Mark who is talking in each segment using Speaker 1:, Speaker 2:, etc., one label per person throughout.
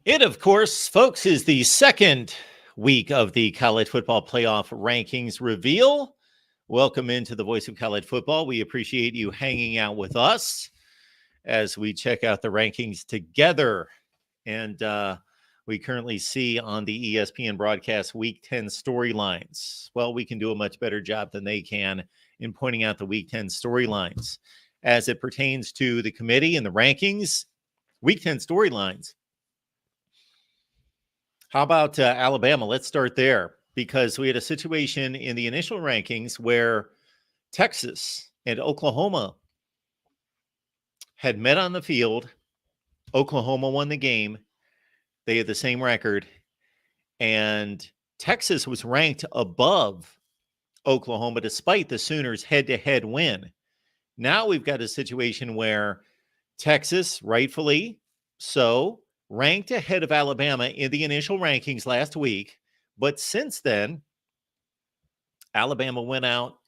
Speaker 1: It, of course, folks, is the second week of the college football playoff rankings reveal. Welcome into the Voice of College Football. We appreciate you hanging out with us as we check out the rankings together. And we currently see on the ESPN broadcast Week 10 storylines. Well, we can do a much better job than they can in pointing out the Week 10 storylines. As it pertains to the committee and the rankings, Week 10 storylines. How about Alabama? Let's start there because we had a situation in the initial rankings where Texas and Oklahoma had met on the field. Oklahoma won the game. They had the same record. And Texas was ranked above Oklahoma despite the Sooners' head-to-head win. Now we've got a situation where Texas, rightfully so, ranked ahead of Alabama in the initial rankings last week. But since then, Alabama went out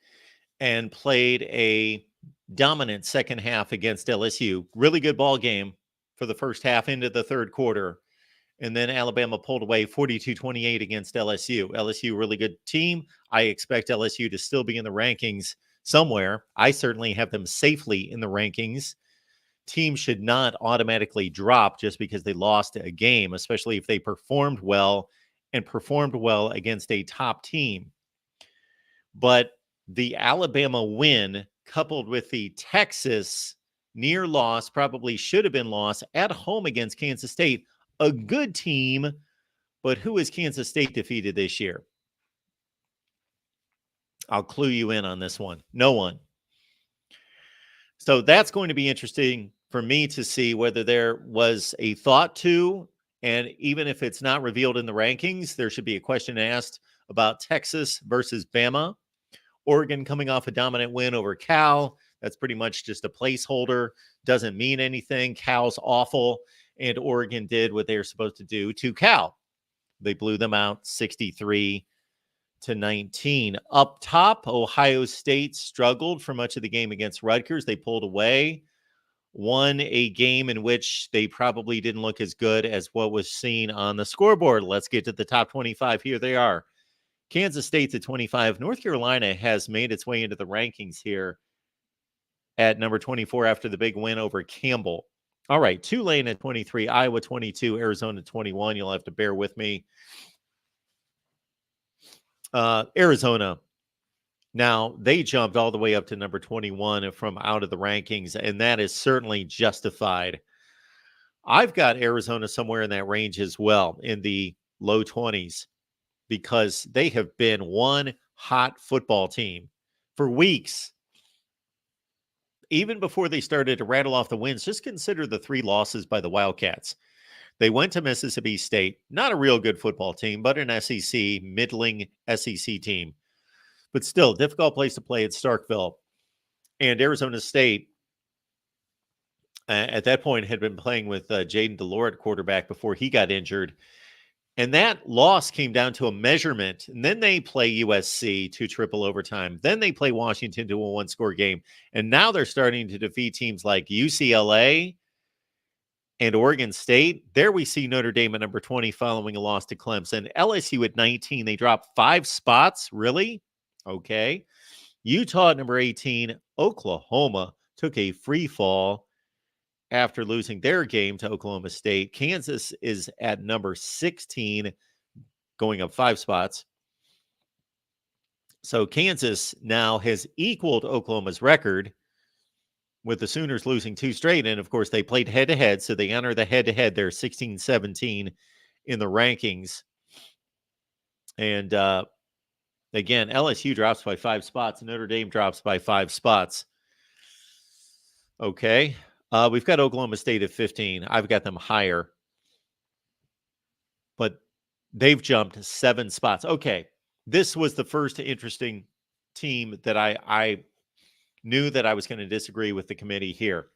Speaker 1: and played a dominant second half against LSU. Really good ball game for the first half into the third quarter. And then Alabama pulled away 42-28 against LSU. LSU, really good team. I expect LSU to still be in the rankings somewhere. I certainly have them safely in the rankings. Teams should not automatically drop just because they lost a game, especially if they performed well and performed well against a top team. But the Alabama win, coupled with the Texas near loss, probably should have been lost at home against Kansas State, a good team, but who has Kansas State defeated this year? I'll clue you in on this one. No one. So that's going to be interesting for me to see whether there was a thought to, and even if it's not revealed in the rankings, there should be a question asked about Texas versus Bama. Oregon coming off a dominant win over Cal. That's pretty much just a placeholder. Doesn't mean anything. Cal's awful, and Oregon did what they were supposed to do to Cal. They blew them out 63-19. Up top, Ohio State struggled for much of the game against Rutgers. They pulled away. Won a game in which they probably didn't look as good as what was seen on the scoreboard. Let's get to the top 25. Here they are. Kansas State's at 25. North Carolina has made its way into the rankings here at number 24 after the big win over Campbell. All right, Tulane at 23, Iowa 22, Arizona 21. You'll have to bear with me. Arizona. Now, they jumped all the way up to number 21 from out of the rankings, and that is certainly justified. I've got Arizona somewhere in that range as well, in the low 20s, because they have been one hot football team for weeks. Even before they started to rattle off the wins, just consider the 3 losses by the Wildcats. They went to Mississippi State, not a real good football team, but an SEC, middling SEC team. But still, difficult place to play at Starkville. And Arizona State, at that point, had been playing with Jaden Delore at quarterback before he got injured. And that loss came down to a measurement. And then they play USC to triple overtime. Then they play Washington to a 1-score game. And now they're starting to defeat teams like UCLA and Oregon State. There we see Notre Dame at number 20 following a loss to Clemson. LSU at 19. They dropped 5 spots. Really? Okay. Utah at number 18. Oklahoma took a free fall after losing their game to Oklahoma State. Kansas is at number 16, going up 5 spots. So Kansas now has equaled Oklahoma's record with the Sooners losing 2 straight. And, of course, they played head-to-head, so they enter the head-to-head. They're 16-17 in the rankings. And, again, LSU drops by 5 spots. Notre Dame drops by 5 spots. Okay. We've got Oklahoma State at 15. I've got them higher. But they've jumped 7 spots. Okay. This was the first interesting team that I knew that I was going to disagree with the committee here.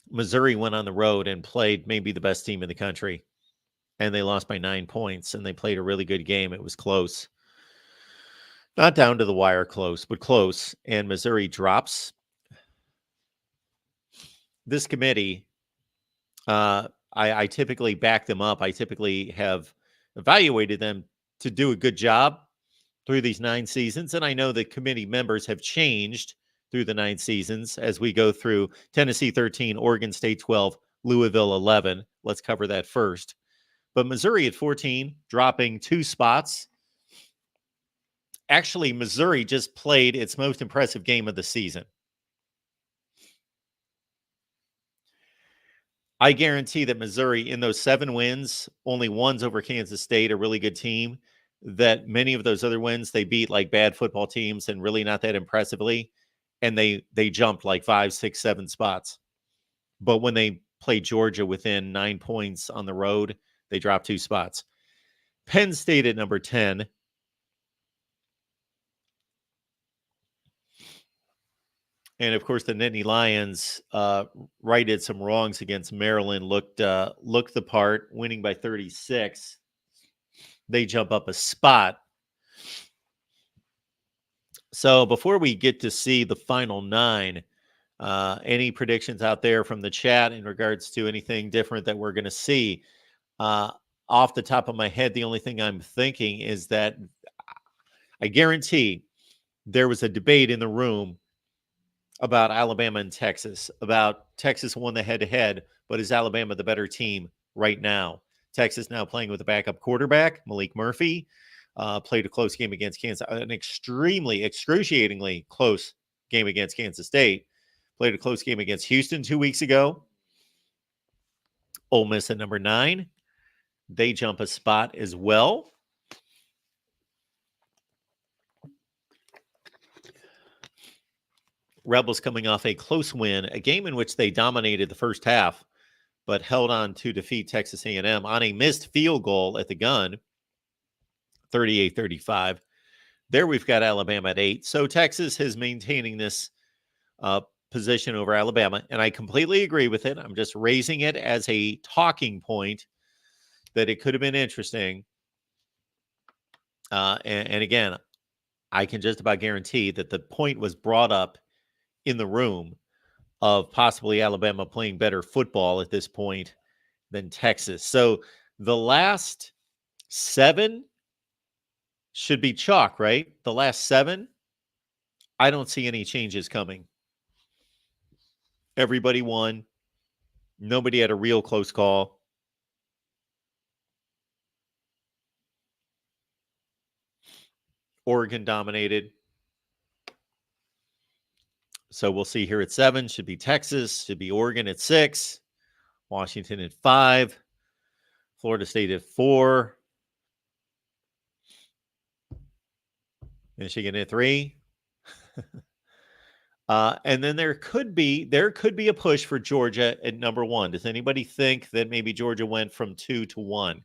Speaker 1: Missouri went on the road and played maybe the best team in the country. And they lost by 9 points, and they played a really good game. It was close. Not down to the wire close, but close. And Missouri drops. This committee, I typically back them up. I typically have evaluated them to do a good job through these 9 seasons. And I know the committee members have changed through the 9 seasons as we go through Tennessee 13, Oregon State 12, Louisville 11. Let's cover that first. But Missouri at 14, dropping 2 spots. Actually, Missouri just played its most impressive game of the season. I guarantee that Missouri, in those 7 wins, only one's over Kansas State, a really good team. That many of those other wins they beat like bad football teams and really not that impressively, and they jumped like 5, 6, 7 spots. But when they played Georgia within 9 points on the road, they dropped 2 spots. Penn State at number 10. And of course, the Nittany Lions righted some wrongs against Maryland. Looked the part, winning by 36. They jump up a spot. So before we get to see the final 9, any predictions out there from the chat in regards to anything different that we're going to see? Off the top of my head, the only thing I'm thinking is that I guarantee there was a debate in the room about Alabama and Texas, about Texas won the head-to-head, but is Alabama the better team right now? Texas now playing with a backup quarterback, Malik Murphy, played a close game against Kansas, an excruciatingly close game against Kansas State, played a close game against Houston 2 weeks ago. Ole Miss at number 9. They jump a spot as well. Rebels coming off a close win, a game in which they dominated the first half, but held on to defeat Texas A&M on a missed field goal at the gun, 38-35. There we've got Alabama at 8. So Texas is maintaining this position over Alabama, and I completely agree with it. I'm just raising it as a talking point that it could have been interesting. And again, I can just about guarantee that the point was brought up in the room of possibly Alabama playing better football at this point than Texas. So the last 7 should be chalk, right? The last 7, I don't see any changes coming. Everybody won. Nobody had a real close call. Oregon dominated. So we'll see here at 7. Should be Texas. Should be Oregon at 6. Washington at 5. Florida State at 4. Michigan at 3. And then there could be a push for Georgia at number 1. Does anybody think that maybe Georgia went from 2 to 1?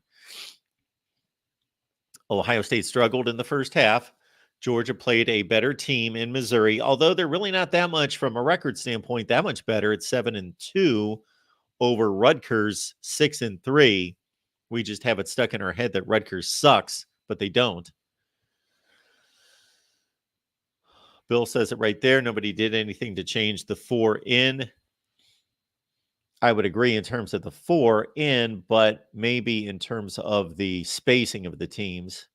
Speaker 1: Ohio State struggled in the first half. Georgia played a better team in Missouri, although they're really not that much from a record standpoint, that much better at 7-2 over Rutgers 6-3. We just have it stuck in our head that Rutgers sucks, but they don't. Bill says it right there. Nobody did anything to change the 4 in. I would agree in terms of the 4 in, but maybe in terms of the spacing of the teams.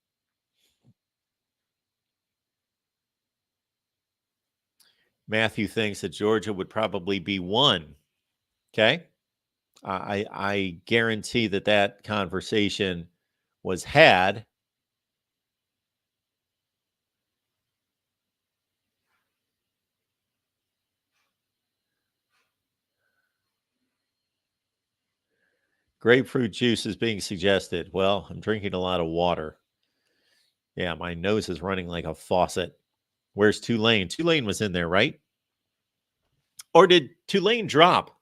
Speaker 1: Matthew thinks that Georgia would probably be 1. Okay. I guarantee that conversation was had. Grapefruit juice is being suggested. Well, I'm drinking a lot of water. Yeah, my nose is running like a faucet. Where's Tulane? Tulane was in there, right? Or did Tulane drop?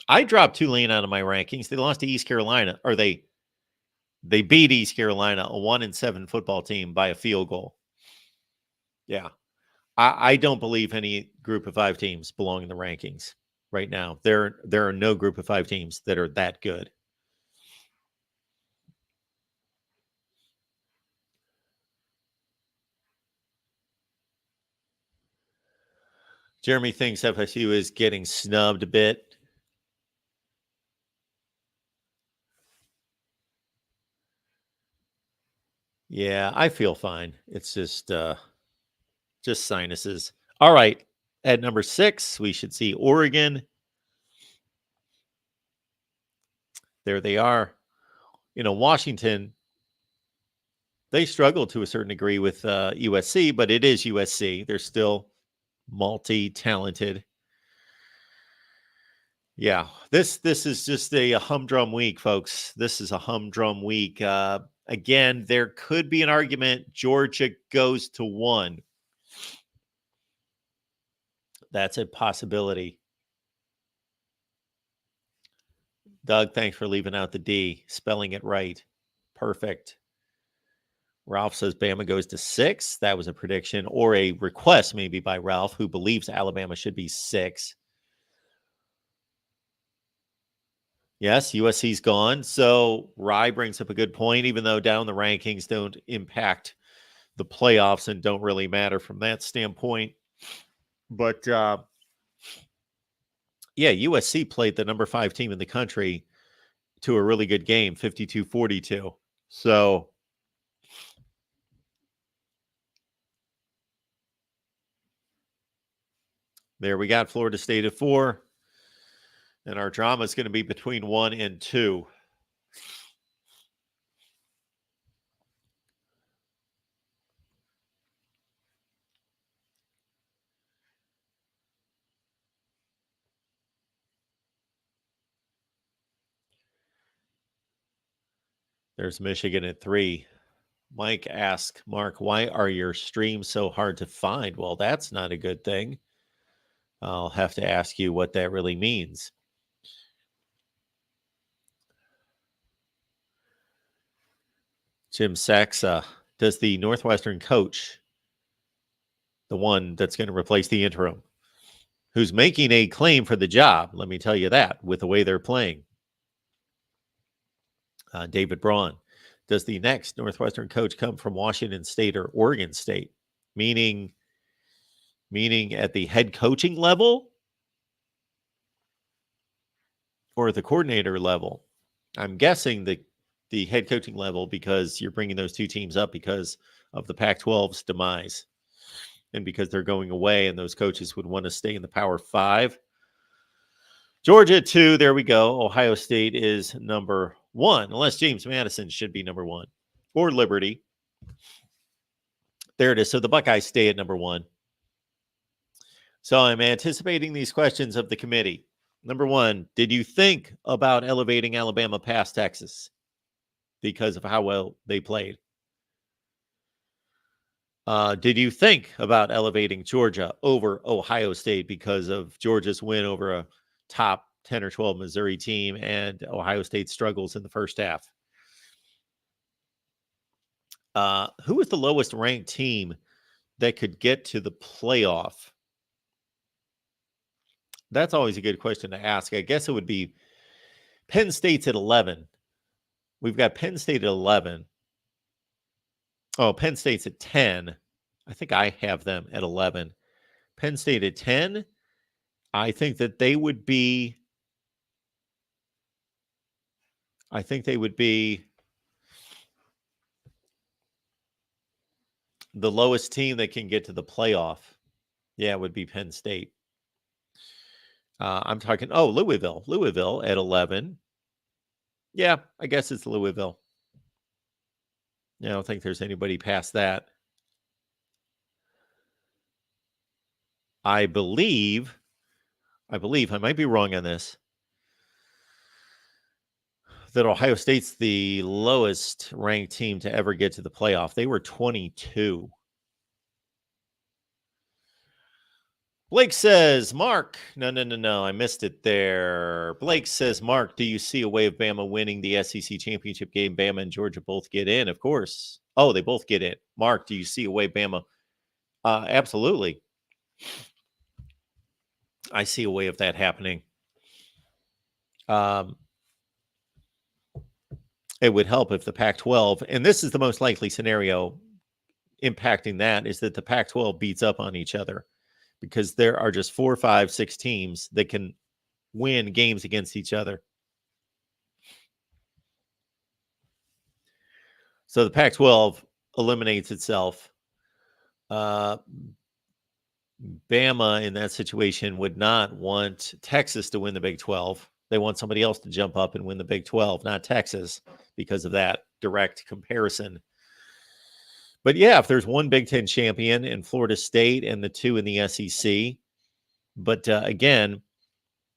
Speaker 1: I dropped Tulane out of my rankings. They lost to East Carolina, or they beat East Carolina, a 1-7 football team, by a field goal. Yeah. I don't believe any group of 5 teams belong in the rankings right now. There are no group of 5 teams that are that good. Jeremy thinks FSU is getting snubbed a bit. Yeah, I feel fine. It's just sinuses. All right. At number 6, we should see Oregon. There they are. Washington, they struggle to a certain degree with USC, but it is USC. They're still multi-talented. Yeah, this is just a humdrum week, folks. This is a humdrum week. Again, there could be an argument Georgia goes to 1. That's a possibility. Doug, thanks for leaving out the D, spelling it right. Perfect. Ralph says Bama goes to 6. That was a prediction or a request, maybe by Ralph, who believes Alabama should be 6. Yes, USC's gone. So Rye brings up a good point, even though down the rankings don't impact the playoffs and don't really matter from that standpoint. But yeah, USC played the number 5 team in the country to a really good game, 52-42. So there we got Florida State at 4. And our drama is going to be between 1 and 2. There's Michigan at 3. Mike asks, Mark, why are your streams so hard to find? Well, that's not a good thing. I'll have to ask you what that really means. Jim Saxa, does the Northwestern coach, the one that's going to replace the interim, who's making a claim for the job, let me tell you that, with the way they're playing, David Braun, does the next Northwestern coach come from Washington State or Oregon State? Meaning at the head coaching level or the coordinator level? I'm guessing the head coaching level, because you're bringing those two teams up because of the Pac-12's demise and because they're going away and those coaches would want to stay in the Power 5. Georgia 2, there we go. Ohio State is number 1, unless James Madison should be number 1 or Liberty. There it is. So the Buckeyes stay at number 1. So I'm anticipating these questions of the committee. Number 1, did you think about elevating Alabama past Texas because of how well they played? Did you think about elevating Georgia over Ohio State because of Georgia's win over a top 10 or 12 Missouri team and Ohio State struggles in the first half? Who was the lowest ranked team that could get to the playoff? That's always a good question to ask. I guess it would be Penn State's at 11. We've got Penn State at 11. Oh, Penn State's at 10. I think I have them at 11. Penn State at 10. I think that they would be the lowest team that can get to the playoff. Yeah, it would be Penn State. I'm talking, Louisville at 11. Yeah, I guess it's Louisville. I don't think there's anybody past that. I believe, I might be wrong on this, that Ohio State's the lowest ranked team to ever get to the playoff. They were 22. Blake says, Mark, no, I missed it there. Blake says, Mark, do you see a way of Bama winning the SEC championship game? Bama and Georgia both get in, of course. Oh, they both get in. Mark, do you see a way Bama? Absolutely. I see a way of that happening. It would help if the Pac-12, and this is the most likely scenario impacting that, is that the Pac-12 beats up on each other, because there are just 4, 5, 6 teams that can win games against each other. So the Pac-12 eliminates itself. Bama in that situation would not want Texas to win the Big 12. They want somebody else to jump up and win the Big 12, not Texas, because of that direct comparison. But yeah, if there's one Big 10 champion in Florida State and the two in the SEC, but again,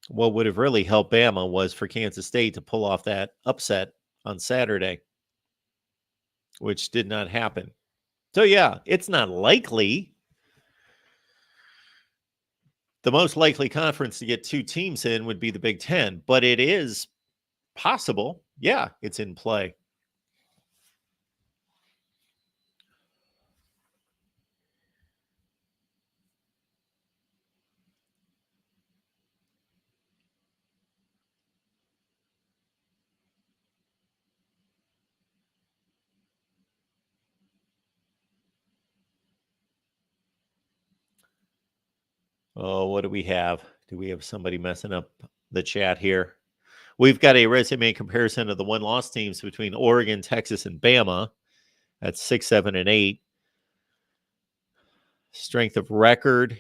Speaker 1: what would have really helped Bama was for Kansas State to pull off that upset on Saturday, which did not happen. So yeah, it's not likely. The most likely conference to get two teams in would be the Big 10, but it is possible. Yeah, it's in play. Oh, what do we have? Do we have somebody messing up the chat here? We've got a resume comparison of the one-loss teams between Oregon, Texas, and Bama. That's 6, 7, and 8. Strength of record,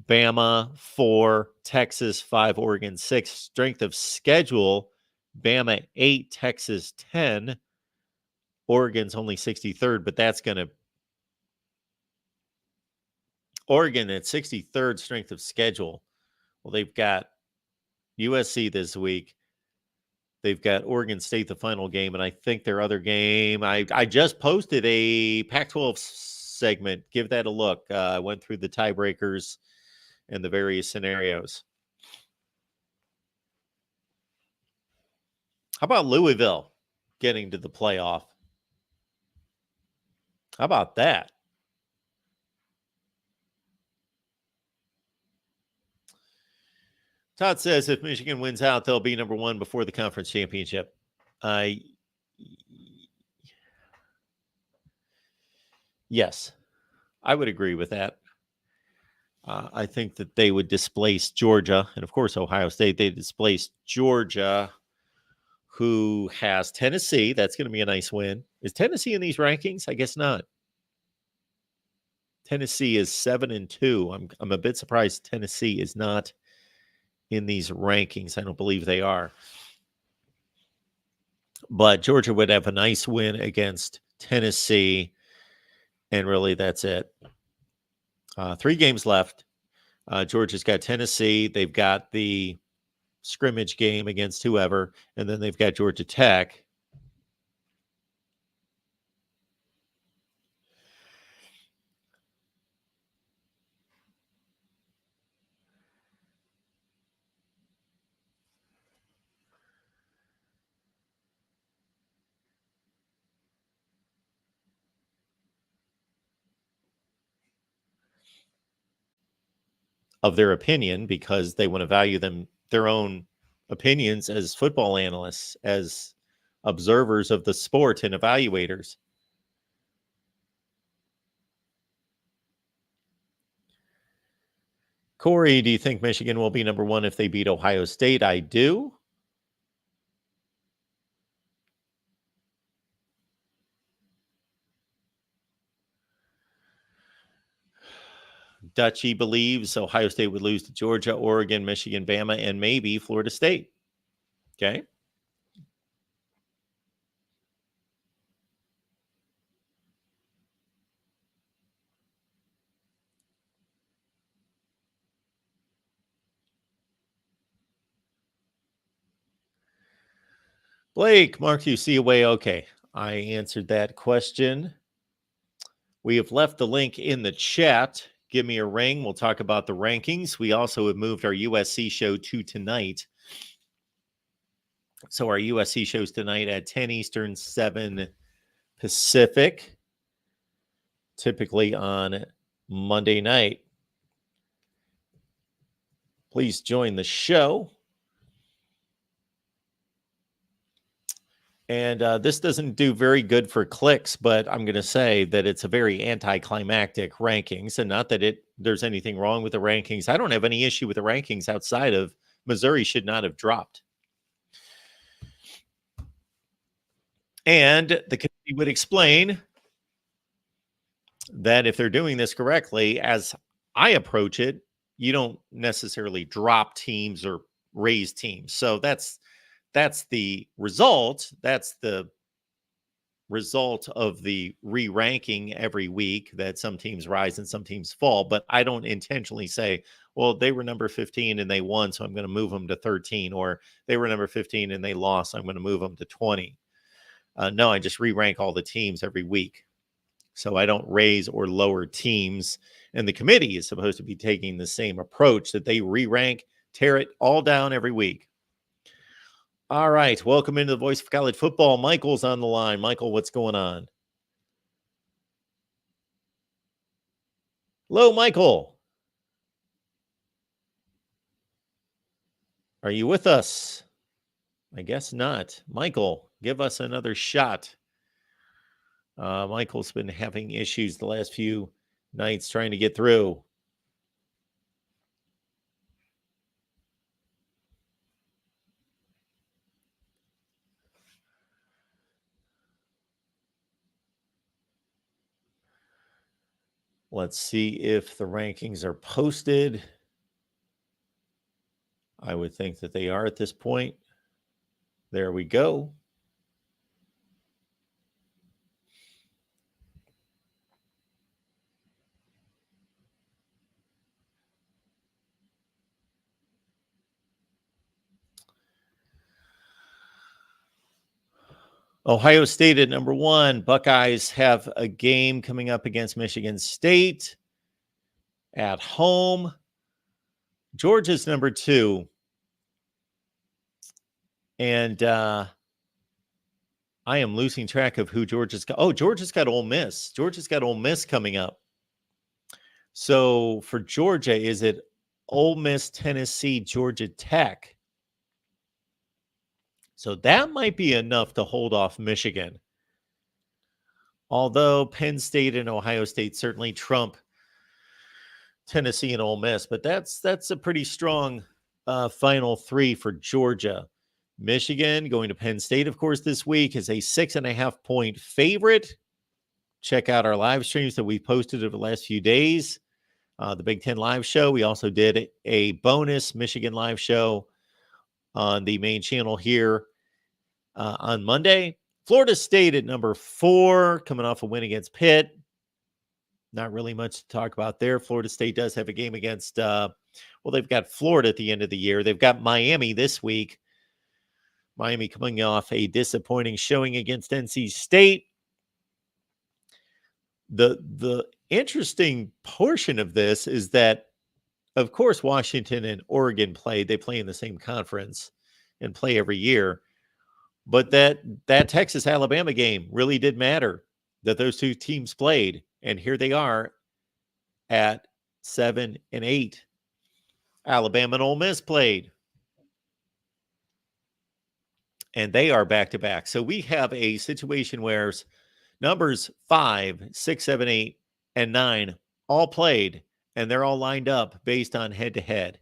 Speaker 1: Bama 4, Texas 5, Oregon 6. Strength of schedule, Bama 8, Texas 10. Oregon's only 63rd, but that's going to Oregon at 63rd strength of schedule. Well, they've got USC this week. They've got Oregon State, the final game, and I think their other game. I just posted a Pac-12 segment. Give that a look. I went through the tiebreakers and the various scenarios. How about Louisville getting to the playoff? How about that? Todd says if Michigan wins out, they'll be number one before the conference championship. Yes, I would agree with that. I think that they would displace Georgia, and of course Ohio State. They displace Georgia, who has Tennessee. That's going to be a nice win. Is Tennessee in these rankings? I guess not. Tennessee is 7-2. I'm a bit surprised Tennessee is not in these rankings. I don't believe they are. But Georgia would have a nice win against Tennessee, and really that's it. 3 games left. Georgia's got Tennessee. They've got the scrimmage game against whoever, and then they've got Georgia Tech. Of their opinion, because they want to value their own opinions as football analysts, as observers of the sport and evaluators. Corey, do you think Michigan will be number one if they beat Ohio State? I do. Dutchy believes Ohio State would lose to Georgia, Oregon, Michigan, Bama, and maybe Florida State. Okay. Blake, Mark, you see a way? Okay. I answered that question. We have left the link in the chat. Give me a ring. We'll talk about the rankings. We also have moved our USC show to tonight. So our USC shows tonight at 10 Eastern, 7 Pacific, typically on Monday night. Please join the show. And this doesn't do very good for clicks, but I'm going to say that it's a very anticlimactic rankings, and not that there's anything wrong with the rankings. I don't have any issue with the rankings outside of Missouri should not have dropped. And the committee would explain that if they're doing this correctly, as I approach it, you don't necessarily drop teams or raise teams. So that's the result. That's the result of the re-ranking every week, that some teams rise and some teams fall. But I don't intentionally say, well, they were number 15 and they won, so I'm going to move them to 13, or they were number 15 and they lost, so I'm going to move them to 20. No, I just re-rank all the teams every week. So I don't raise or lower teams. And the committee is supposed to be taking the same approach, that they re-rank, tear it all down every week. All right. Welcome into the Voice of College Football. Michael's on the line. Michael, what's going on? Hello, Michael. Are you with us? I guess not. Michael, give us another shot. Michael's been having issues the last few nights trying to get through. Let's see if the rankings are posted. I would think that they are at this point. There we go. Ohio State at number 1. Buckeyes have a game coming up against Michigan State at home. Georgia's number 2. And I am losing track of who Georgia's got. Oh, Georgia's got Ole Miss. Georgia's got Ole Miss coming up. So for Georgia, is it Ole Miss, Tennessee, Georgia Tech? So that might be enough to hold off Michigan. Although Penn State and Ohio State certainly trump Tennessee and Ole Miss, but that's a pretty strong final 3 for Georgia. Michigan going to Penn State, of course, this week is a 6.5-point favorite. Check out our live streams that we posted over the last few days. The Big Ten live show. We also did a bonus Michigan live show on the main channel here on Monday. Florida State at number 4, coming off a win against Pitt. Not really much to talk about there. Florida State does have a game against, they've got Florida at the end of the year. They've got Miami this week. Miami coming off a disappointing showing against NC State. The interesting portion of this is that, of course, Washington and Oregon played. They play in the same conference and play every year. But that Texas-Alabama game really did matter, that those two teams played. And here they are at 7 and 8. Alabama and Ole Miss played. And they are back-to-back. So we have a situation where numbers 5, 6, 7, 8, and 9 all played, and they're all lined up based on head-to-head.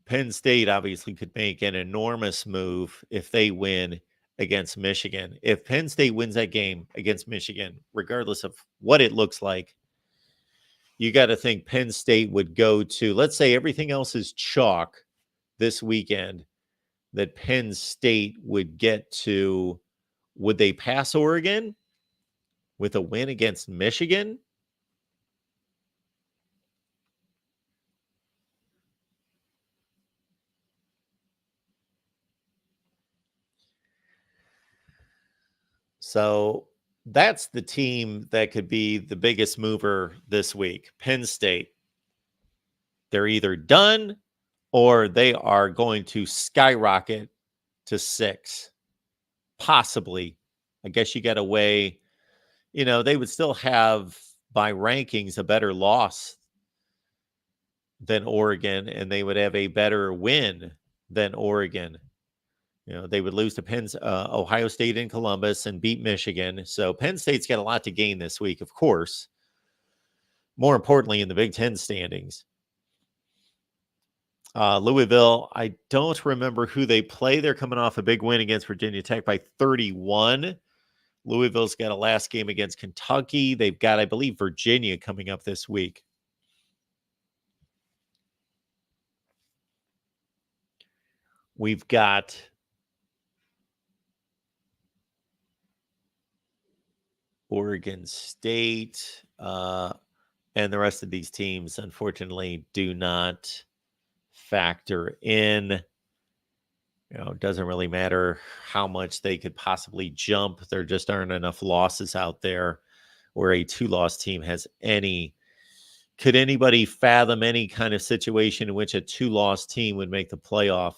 Speaker 1: Penn State obviously could make an enormous move if they win against Michigan. If Penn State wins that game against Michigan, regardless of what it looks like, you got to think Penn State would go to, let's say everything else is chalk this weekend, that Penn State would get to, would they pass Oregon with a win against Michigan? So that's the team that could be the biggest mover this week. Penn State. They're either done or they are going to skyrocket to 6. Possibly. I guess you got to weigh, they would still have, by rankings, a better loss than Oregon, and they would have a better win than Oregon. They would lose to Ohio State and Columbus and beat Michigan. So Penn State's got a lot to gain this week, of course. More importantly, in the Big Ten standings. Louisville, I don't remember who they play. They're coming off a big win against Virginia Tech by 31. Louisville's got a last game against Kentucky. They've got, I believe, Virginia coming up this week. We've got Oregon State, and the rest of these teams, unfortunately, do not factor in. It doesn't really matter how much they could possibly jump. There just aren't enough losses out there where a two-loss team has any. Could anybody fathom any kind of situation in which a two-loss team would make the playoff?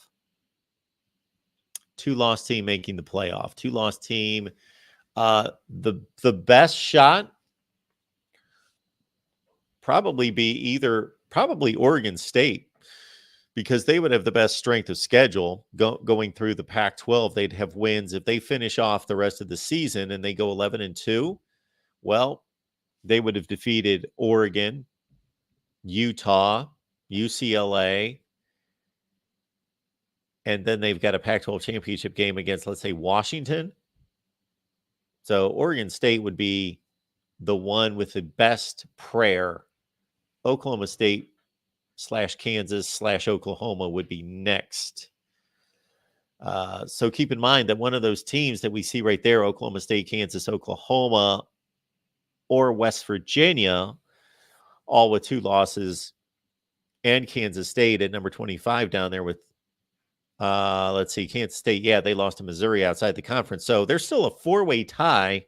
Speaker 1: Two-loss team making the playoff. Two-loss team. The best shot probably Oregon State, because they would have the best strength of schedule going through the Pac-12. They'd have wins if they finish off the rest of the season and they go 11-2. Well, they would have defeated Oregon, Utah, UCLA, and then they've got a Pac-12 championship game against, let's say, Washington. So Oregon State would be the one with the best prayer. Oklahoma State / Kansas / Oklahoma would be next. So keep in mind that one of those teams that we see right there, Oklahoma State, Kansas, Oklahoma, or West Virginia, all with 2 losses, and Kansas State at number 25 down there with, let's see, Kansas State. Yeah, they lost to Missouri outside the conference. So there's still a 4-way tie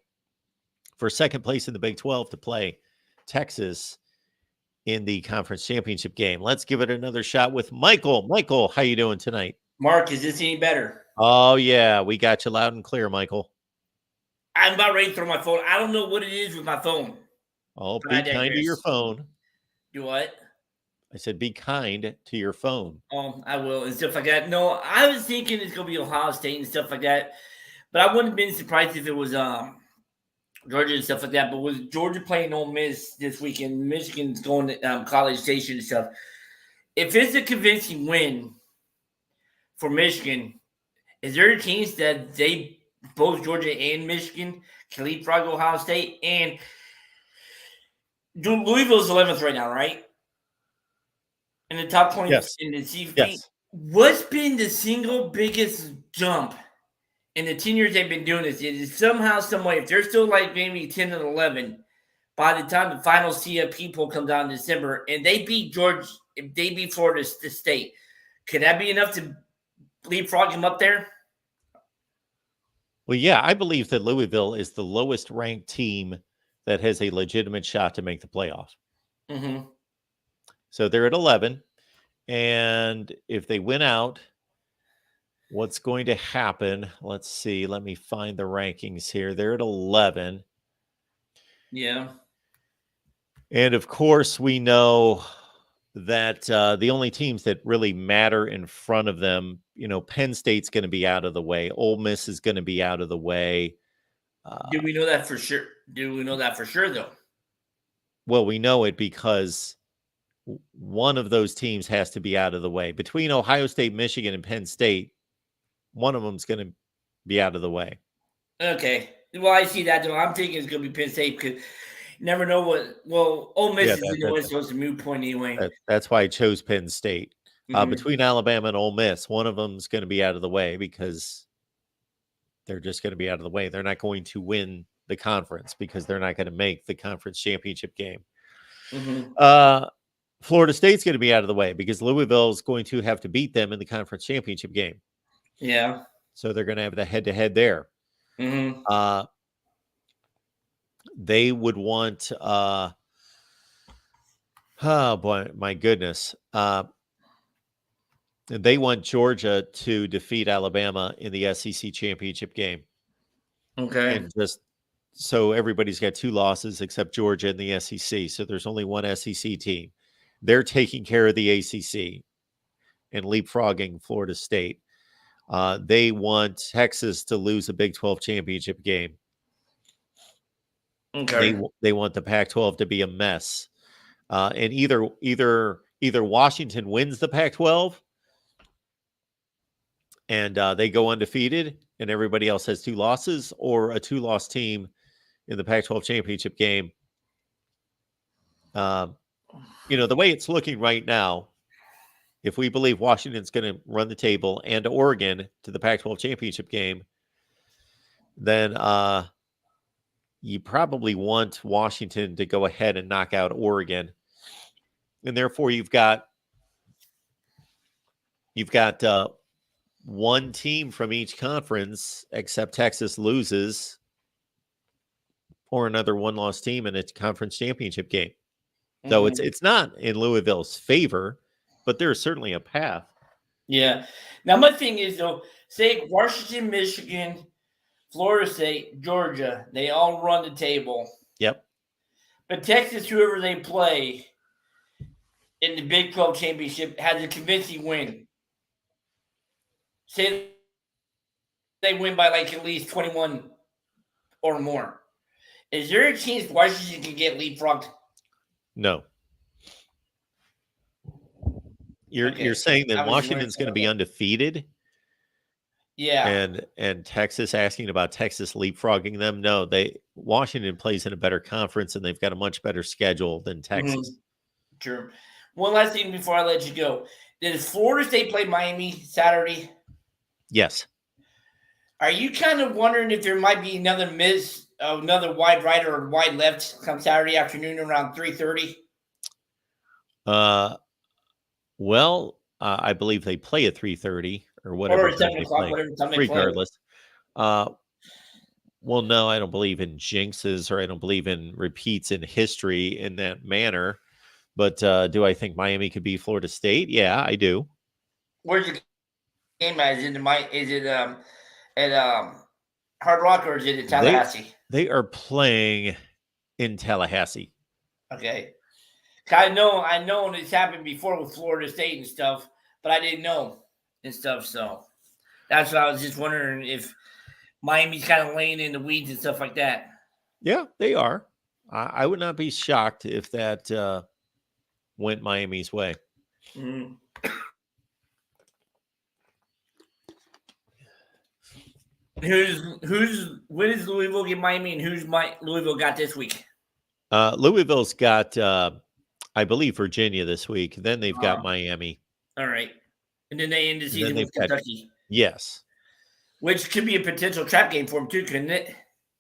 Speaker 1: for second place in the Big 12 to play Texas in the conference championship game. Let's give it another shot with Michael. Michael, how you doing tonight?
Speaker 2: Mark, is this any better?
Speaker 1: Oh, yeah. We got you loud and clear, Michael.
Speaker 2: I'm about ready to throw my phone. I don't know what it is with my phone.
Speaker 1: Oh, be kind to your phone.
Speaker 2: Do what?
Speaker 1: I said be kind to your phone.
Speaker 2: I will, and stuff like that. No, I was thinking it's going to be Ohio State and stuff like that. But I wouldn't have been surprised if it was Georgia and stuff like that. But with Georgia playing Ole Miss this weekend, Michigan's going to College Station and stuff. If it's a convincing win for Michigan, is there a chance that both Georgia and Michigan can leapfrog Ohio State? And Louisville's 11th right now, right? In the top 20 in the CFP.
Speaker 1: Yes.
Speaker 2: What's been the single biggest jump in the 10 years they've been doing this? Is somehow, some way, if they're still like maybe 10 and 11, by the time the final CFP poll comes out in December, and they beat Georgia, if they beat Florida State, could that be enough to leapfrog him up there?
Speaker 1: Well, yeah, I believe that Louisville is the lowest ranked team that has a legitimate shot to make the playoff.
Speaker 2: Mm-hmm.
Speaker 1: So they're at 11. And if they win out, what's going to happen? Let's see. Let me find the rankings here. They're at 11.
Speaker 2: Yeah.
Speaker 1: And of course, we know that the only teams that really matter in front of them, Penn State's going to be out of the way. Ole Miss is going to be out of the way.
Speaker 2: Do we know that for sure? Though?
Speaker 1: Well, we know it because one of those teams has to be out of the way. Between Ohio State, Michigan, and Penn State, one of them's going to be out of the way.
Speaker 2: Okay. Well, I see that, though. I'm thinking it's going to be Penn State because you never know what – well, Ole Miss is in the West Coast, a moot point anyway.
Speaker 1: That's why I chose Penn State. Mm-hmm. Between Alabama and Ole Miss, one of them's going to be out of the way because they're just going to be out of the way. They're not going to win the conference because they're not going to make the conference championship game.
Speaker 2: Mm-hmm.
Speaker 1: Florida State's going to be out of the way because Louisville is going to have to beat them in the conference championship game.
Speaker 2: Yeah.
Speaker 1: So they're going to have the head-to-head there.
Speaker 2: Mm-hmm.
Speaker 1: They would want oh boy, my goodness. They want Georgia to defeat Alabama in the SEC championship game.
Speaker 2: Okay.
Speaker 1: And just so everybody's got 2 losses except Georgia in the SEC. So there's only one SEC team. They're taking care of the ACC and leapfrogging Florida State. They want Texas to lose a Big 12 championship game.
Speaker 2: Okay.
Speaker 1: They want the Pac-12 to be a mess. And either Washington wins the Pac-12 and they go undefeated, and everybody else has 2 losses, or a 2-loss team in the Pac-12 championship game. The way it's looking right now, if we believe Washington's going to run the table and Oregon to the Pac-12 championship game, then you probably want Washington to go ahead and knock out Oregon. And therefore, you've got one team from each conference, except Texas loses, or another 1-loss team in a conference championship game. So it's not in Louisville's favor, but there's certainly a path.
Speaker 2: Yeah. Now, my thing is, though, say Washington, Michigan, Florida State, Georgia, they all run the table.
Speaker 1: Yep.
Speaker 2: But Texas, whoever they play in the Big 12 championship, has a convincing win. Say they win by like at least 21 or more. Is there a chance Washington can get leapfrogged?
Speaker 1: No. You're saying that Washington's going to be undefeated?
Speaker 2: Yeah.
Speaker 1: And Texas asking about Texas leapfrogging them? No, Washington plays in a better conference, and they've got a much better schedule than Texas.
Speaker 2: True. One last thing before I let you go. Does Florida State play Miami Saturday?
Speaker 1: Yes.
Speaker 2: Are you kind of wondering if there might be another wide right or wide left come Saturday afternoon around 3:30?
Speaker 1: Well, I believe they play at 3:30 or whatever.
Speaker 2: Or 7 o'clock, whatever time they play.
Speaker 1: Regardless. Well, no, I don't believe in jinxes, or I don't believe in repeats in history in that manner. But do I think Miami could beat Florida State? Yeah, I do.
Speaker 2: Where's the game at? Is it at Hard Rock, or is it in Tallahassee?
Speaker 1: They are playing in Tallahassee.
Speaker 2: Okay. I know it's happened before with Florida State and stuff, but I didn't know and stuff. So that's what I was just wondering, if Miami's kind of laying in the weeds and stuff like that.
Speaker 1: Yeah, they are. I would not be shocked if that went Miami's way.
Speaker 2: Mm-hmm. When does Louisville get Miami, and who's Louisville got this week?
Speaker 1: Louisville's got I believe Virginia this week. Then they've got Miami.
Speaker 2: All right. And then they end the season with Kentucky.
Speaker 1: Yes.
Speaker 2: Which could be a potential trap game for them too, couldn't it?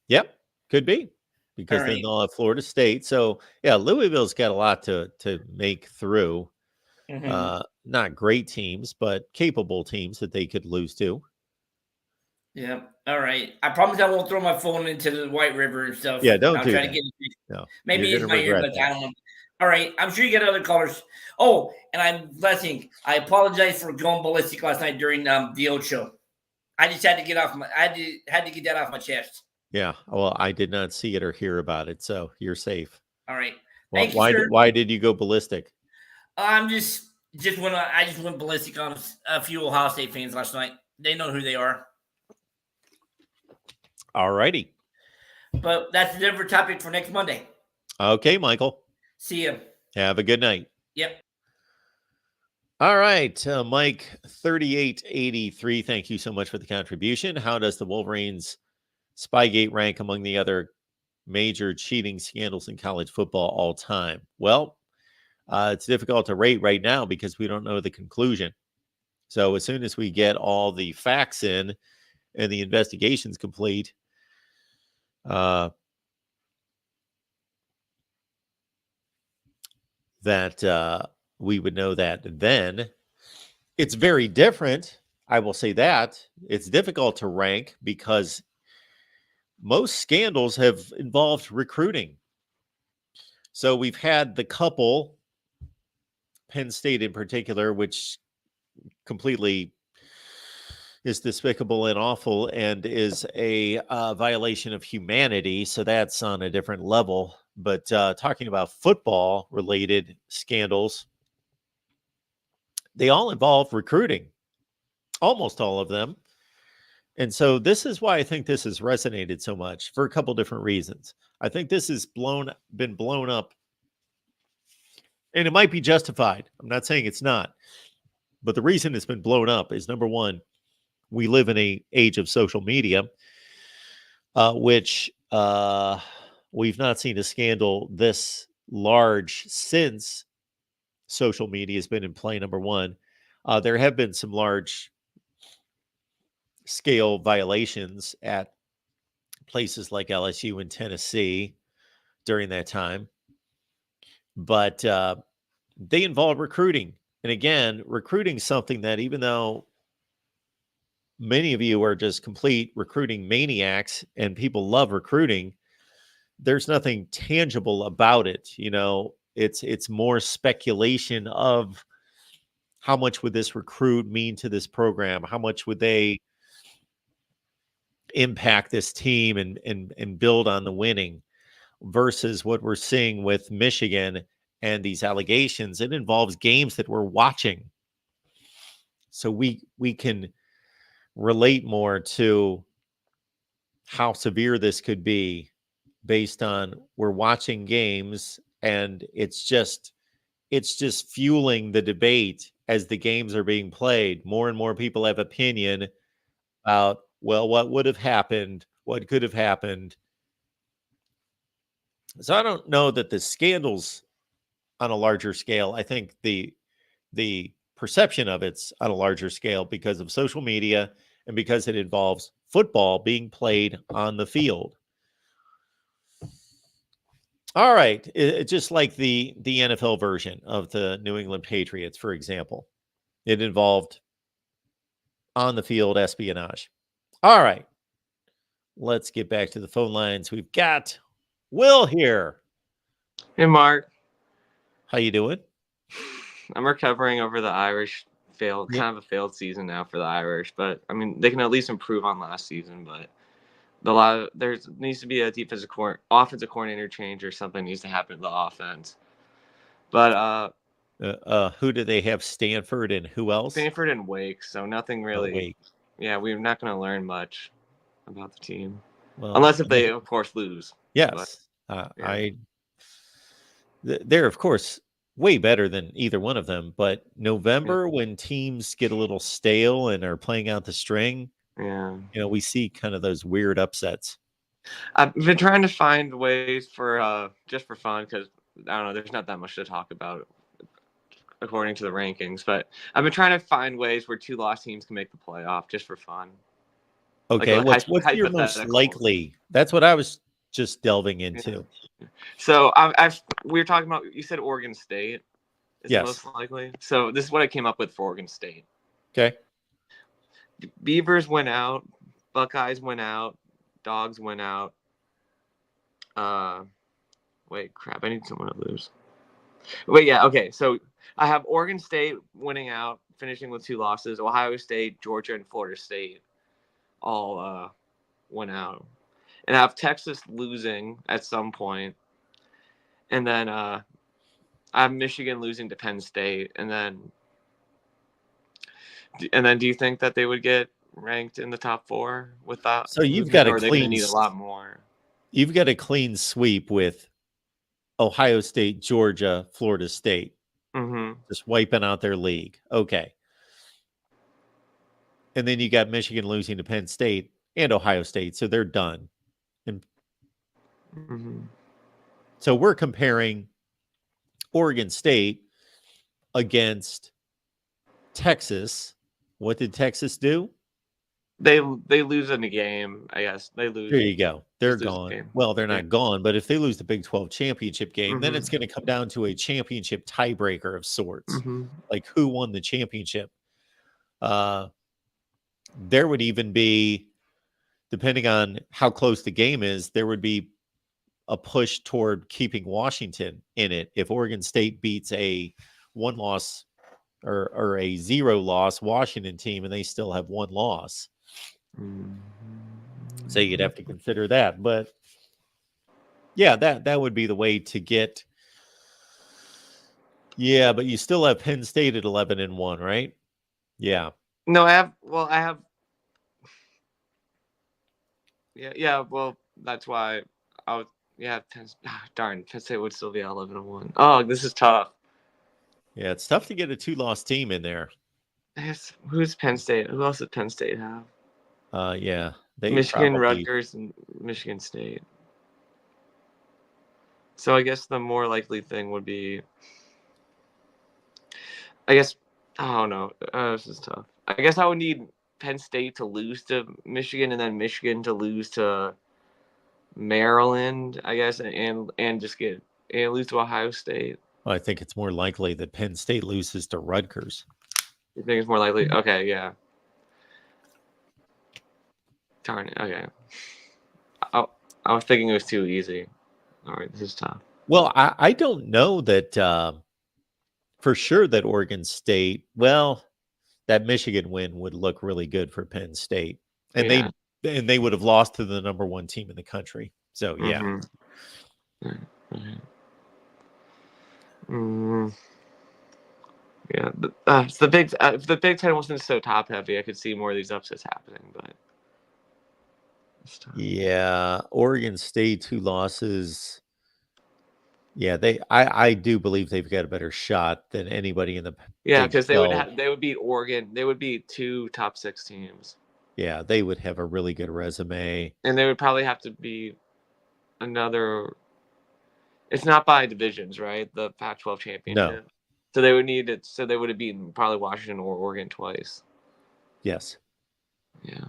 Speaker 1: Yep. Could be. Because then they'll have Florida State. So, yeah, Louisville's got a lot to make through.
Speaker 2: Mm-hmm.
Speaker 1: Not great teams, but capable teams that they could lose to.
Speaker 2: Yeah. All right. I promise I won't throw my phone into the White River and stuff.
Speaker 1: Yeah, don't
Speaker 2: I'll
Speaker 1: do
Speaker 2: try
Speaker 1: that.
Speaker 2: to get it.
Speaker 1: No,
Speaker 2: maybe it's my earbuds. I don't know. All right. I'm sure you get other callers. Oh, and I apologize for going ballistic last night during the old show. I just had to get had to get that off my chest.
Speaker 1: Yeah. Well, I did not see it or hear about it, so you're safe.
Speaker 2: All right.
Speaker 1: Well, why did you go ballistic?
Speaker 2: I just went ballistic on a few Ohio State fans last night. They know who they are.
Speaker 1: All righty.
Speaker 2: But that's a different topic for next Monday.
Speaker 1: Okay, Michael.
Speaker 2: See you.
Speaker 1: Have a good night.
Speaker 2: Yep.
Speaker 1: All right, Mike 3883. Thank you so much for the contribution. How does the Wolverines Spygate rank among the other major cheating scandals in college football all time? Well, it's difficult to rate right now because we don't know the conclusion. So as soon as we get all the facts in and the investigation's complete, that we would know that then. It's very different. I will say that. It's difficult to rank because most scandals have involved recruiting. So we've had the couple, Penn State in particular, which completely is despicable and awful and is a violation of humanity. So that's on a different level. But talking about football-related scandals, they all involve recruiting, almost all of them. And so this is why I think this has resonated so much for a couple different reasons. I think this has been blown up, and it might be justified. I'm not saying it's not. But the reason it's been blown up is, number one, we live in a age of social media, which we've not seen a scandal this large since social media has been in play. Number one, there have been some large scale violations at places like LSU and Tennessee during that time, but they involve recruiting. And again, recruiting something that, even though many of you are just complete recruiting maniacs and people love recruiting, there's nothing tangible about it. It's more speculation of how much would this recruit mean to this program? How much would they impact this team and build on the winning, versus what we're seeing with Michigan and these allegations. It involves games that we're watching. So we can relate more to how severe this could be based on we're watching games, and it's just fueling the debate as the games are being played. More and more people have opinion about, well, what would have happened, what could have happened. So I don't know that the scandals on a larger scale. I think the perception of it's on a larger scale because of social media and because it involves football being played on the field. All right, just like the NFL version of the New England Patriots, for example, it involved on the field espionage. All right, let's get back to the phone lines. We've got Will here.
Speaker 3: Hey, Mark.
Speaker 1: How you doing?
Speaker 3: I'm recovering over the Irish kind of a failed season now for the Irish, but I mean they can at least improve on last season. But there needs to be a offensive coordinator change, or something needs to happen to the offense. But
Speaker 1: who do they have? Stanford and who else?
Speaker 3: Stanford and Wake. So nothing really.
Speaker 1: Wake.
Speaker 3: Yeah, we're not going to learn much about the team,
Speaker 1: well,
Speaker 3: unless if they, of course, lose.
Speaker 1: Yes,
Speaker 3: but, yeah.
Speaker 1: They're of course way better than either one of them. But November, when teams get a little stale and are playing out the string, we see kind of those weird upsets.
Speaker 3: I've been trying to find ways for just for fun, because I don't know, there's not that much to talk about according to the rankings, but I've been trying to find ways where two lost teams can make the playoff just for fun.
Speaker 1: Okay, what's your most likely? That's what I was just delving into.
Speaker 3: Yeah. So we were talking about, you said Oregon State is most likely. So this is what I came up with for Oregon State.
Speaker 1: Okay.
Speaker 3: Beavers went out, Buckeyes went out, Dogs went out. Wait, crap, I need someone to lose. Wait, yeah, okay. So I have Oregon State winning out, finishing with 2 losses. Ohio State, Georgia, and Florida State all went out. And I have Texas losing at some point. And then I have Michigan losing to Penn State. And then do you think that they would get ranked in the top 4 with that?
Speaker 1: So you've got a
Speaker 3: clean, need a lot more.
Speaker 1: You've got a clean sweep with Ohio State, Georgia, Florida State.
Speaker 3: Mm-hmm.
Speaker 1: Just wiping out their league. Okay. And then you got Michigan losing to Penn State and Ohio State, so they're done. And so we're comparing Oregon State against Texas. What did Texas do?
Speaker 3: They lose in a game, I guess. They lose.
Speaker 1: There you go. They're gone. Well, they're not gone, but if they lose the Big 12 championship game, then it's going to come down to a championship tiebreaker of sorts. Like, who won the championship? There would even be, depending on how close the game is, there would be a push toward keeping Washington in it. If Oregon State beats a 1-loss or a 0-loss Washington team and they still have 1 loss. So you'd have to consider that. But yeah, that would be the way to get. Yeah, but you still have Penn State at 11-1, right? Yeah.
Speaker 3: No, I have. Yeah. Well, that's why I was. Yeah, darn, Penn State would still be at 11-1. Oh, this is tough.
Speaker 1: Yeah, it's tough to get a 2-loss team in there.
Speaker 3: Who's Penn State? Who else does Penn State have?
Speaker 1: Yeah, they
Speaker 3: Michigan,
Speaker 1: probably.
Speaker 3: Rutgers, and Michigan State. So I guess the more likely thing would be, I guess, I don't know. This is tough. I guess I would need Penn State to lose to Michigan, and then Michigan to lose to Maryland, I guess, and just get and lose to Ohio State.
Speaker 1: I think it's more likely that Penn State loses to Rutgers.
Speaker 3: You think it's more likely? Okay, yeah. Darn it. Okay. I was thinking it was too easy. All right, this is tough.
Speaker 1: Well, I don't know that for sure that Oregon State. Well, that Michigan win would look really good for Penn State, and
Speaker 3: Yeah.
Speaker 1: they would have lost to the number 1 team in the country. So yeah.
Speaker 3: Yeah, it's the big. If the Big Ten wasn't so top heavy, I could see more of these upsets happening. But
Speaker 1: yeah, Oregon State 2 losses. Yeah, I do believe they've got a better shot than anybody in the
Speaker 3: because
Speaker 1: Big 12.
Speaker 3: they would beat Oregon. They would beat 2 top 6 teams.
Speaker 1: Yeah, they would have a really good resume,
Speaker 3: and they would probably have to be another. It's not by divisions, right? The Pac-12 championship.
Speaker 1: No.
Speaker 3: So they would need it. So they would have beaten probably Washington or Oregon twice.
Speaker 1: Yes.
Speaker 3: Yeah.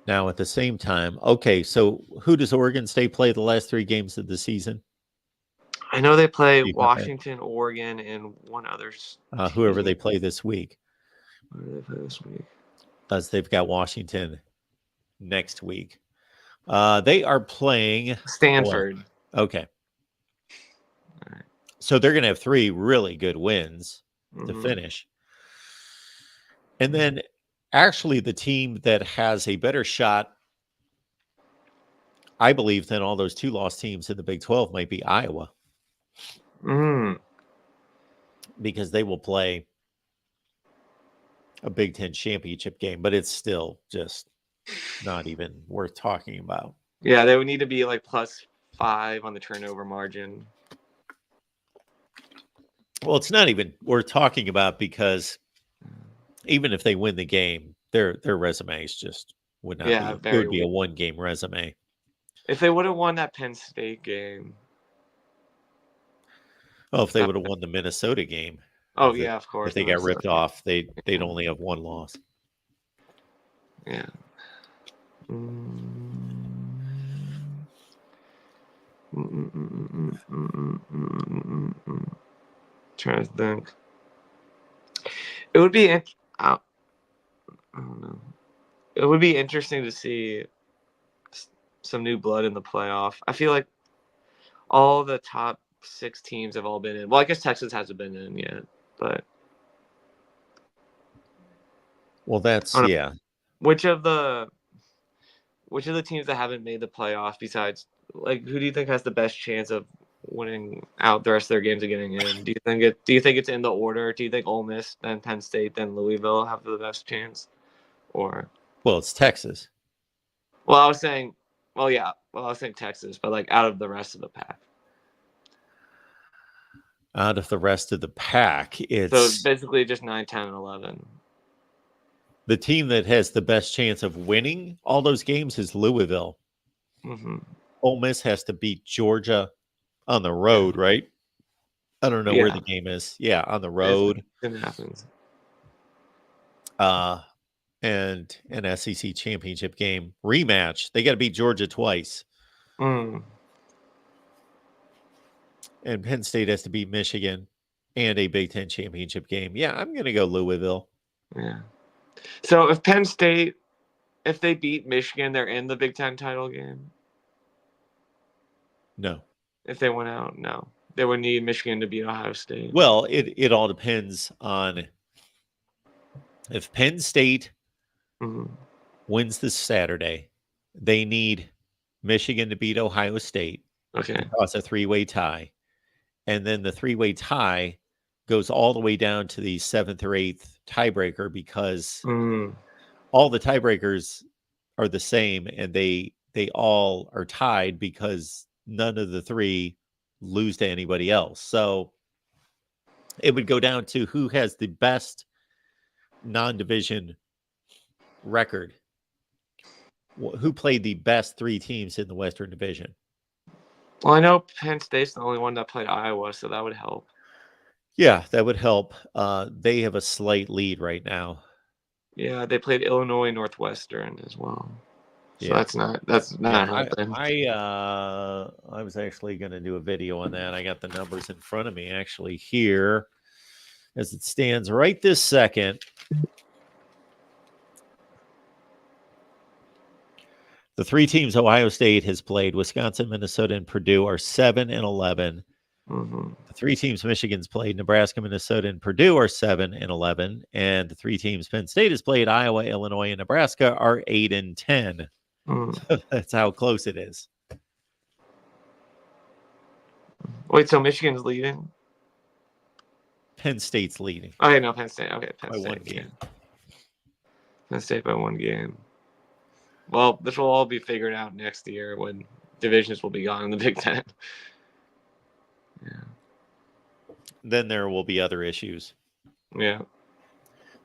Speaker 1: Now at the same time, okay, so who does Oregon State play the last 3 games of the season?
Speaker 3: I know they play
Speaker 1: You got that?
Speaker 3: Washington, Oregon, and one other.
Speaker 1: Whoever they play this week.
Speaker 3: Who do they play this week?
Speaker 1: They've got Washington next week. They are playing
Speaker 3: Stanford.
Speaker 1: Okay.
Speaker 3: All right.
Speaker 1: So they're going to have 3 really good wins to finish. And then actually the team that has a better shot, I believe, than all those 2-loss teams in the Big 12 might be Iowa. Because they will play a Big 10 championship game, but it's still just not even worth talking about.
Speaker 3: Yeah, they would need to be like +5 on the turnover margin.
Speaker 1: Well, it's not even worth talking about because even if they win the game, their resumes just would not be. It would be a 1-game resume.
Speaker 3: If they would have won that Penn State game.
Speaker 1: Oh, if they would have won the Minnesota game.
Speaker 3: Oh, yeah, of course.
Speaker 1: If they got ripped off, they'd only have 1 loss.
Speaker 3: Yeah. Trying to think. It would be. I don't know. It would be interesting to see some new blood in the playoff. I feel like all the top 6 teams have all been in. Well, I guess Texas hasn't been in yet, but.
Speaker 1: Well, that's yeah.
Speaker 3: Which of the teams that haven't made the playoff, besides, like, who do you think has the best chance of winning out the rest of their games and getting in? Do you think it's in the order? Do you think Ole Miss, then Penn State, then Louisville have the best chance? Or
Speaker 1: it's Texas.
Speaker 3: Well, I was saying Texas, but like out of the rest of the pack.
Speaker 1: Out of the rest of the pack, it's
Speaker 3: so basically just 9, 10, and 11.
Speaker 1: The team that has the best chance of winning all those games is Louisville. Ole Miss has to beat Georgia on the road, right? I don't know where the game is. Yeah, on the road.
Speaker 3: It happens.
Speaker 1: And an SEC championship game rematch. They got to beat Georgia twice. And Penn State has to beat Michigan and a Big Ten championship game. Yeah, I'm going to go Louisville.
Speaker 3: Yeah. So if Penn State, if they beat Michigan, they're in the Big Ten title game?
Speaker 1: No.
Speaker 3: If they went out, no. They would need Michigan to beat Ohio State.
Speaker 1: Well, it all depends on if Penn State wins this Saturday, they need Michigan to beat Ohio State.
Speaker 3: Okay.
Speaker 1: It's a 3-way tie. And then the 3-way tie goes all the way down to the 7th or 8th tiebreaker because all the tiebreakers are the same and they all are tied because none of the 3 lose to anybody else. So It would go down to who has the best non-division record. Who played the best 3 teams in the Western Division?
Speaker 3: Well, I know Penn State's the only one that played Iowa, so that would help.
Speaker 1: Yeah, that would help. They have a slight lead right now.
Speaker 3: Yeah, they played Illinois Northwestern as well. So
Speaker 1: Yeah.
Speaker 3: that's not helping.
Speaker 1: I was actually going to do a video on that. I got the numbers in front of me actually here as it stands right this second. The 3 teams Ohio State has played, Wisconsin, Minnesota, and Purdue, are 7-11.
Speaker 3: Mm-hmm.
Speaker 1: The 3 teams Michigan's played, Nebraska, Minnesota, and Purdue, are 7-11. And the 3 teams Penn State has played, Iowa, Illinois, and Nebraska, are 8-10. So that's how close it is.
Speaker 3: Wait, so Michigan's leading?
Speaker 1: Penn State's leading.
Speaker 3: Okay, no, Penn State. Okay, Penn
Speaker 1: by
Speaker 3: State.
Speaker 1: 1 game.
Speaker 3: Yeah. Penn State by 1 game. Well, this will all be figured out next year when divisions will be gone in the Big Ten. Yeah.
Speaker 1: Then there will be other issues.
Speaker 3: Yeah.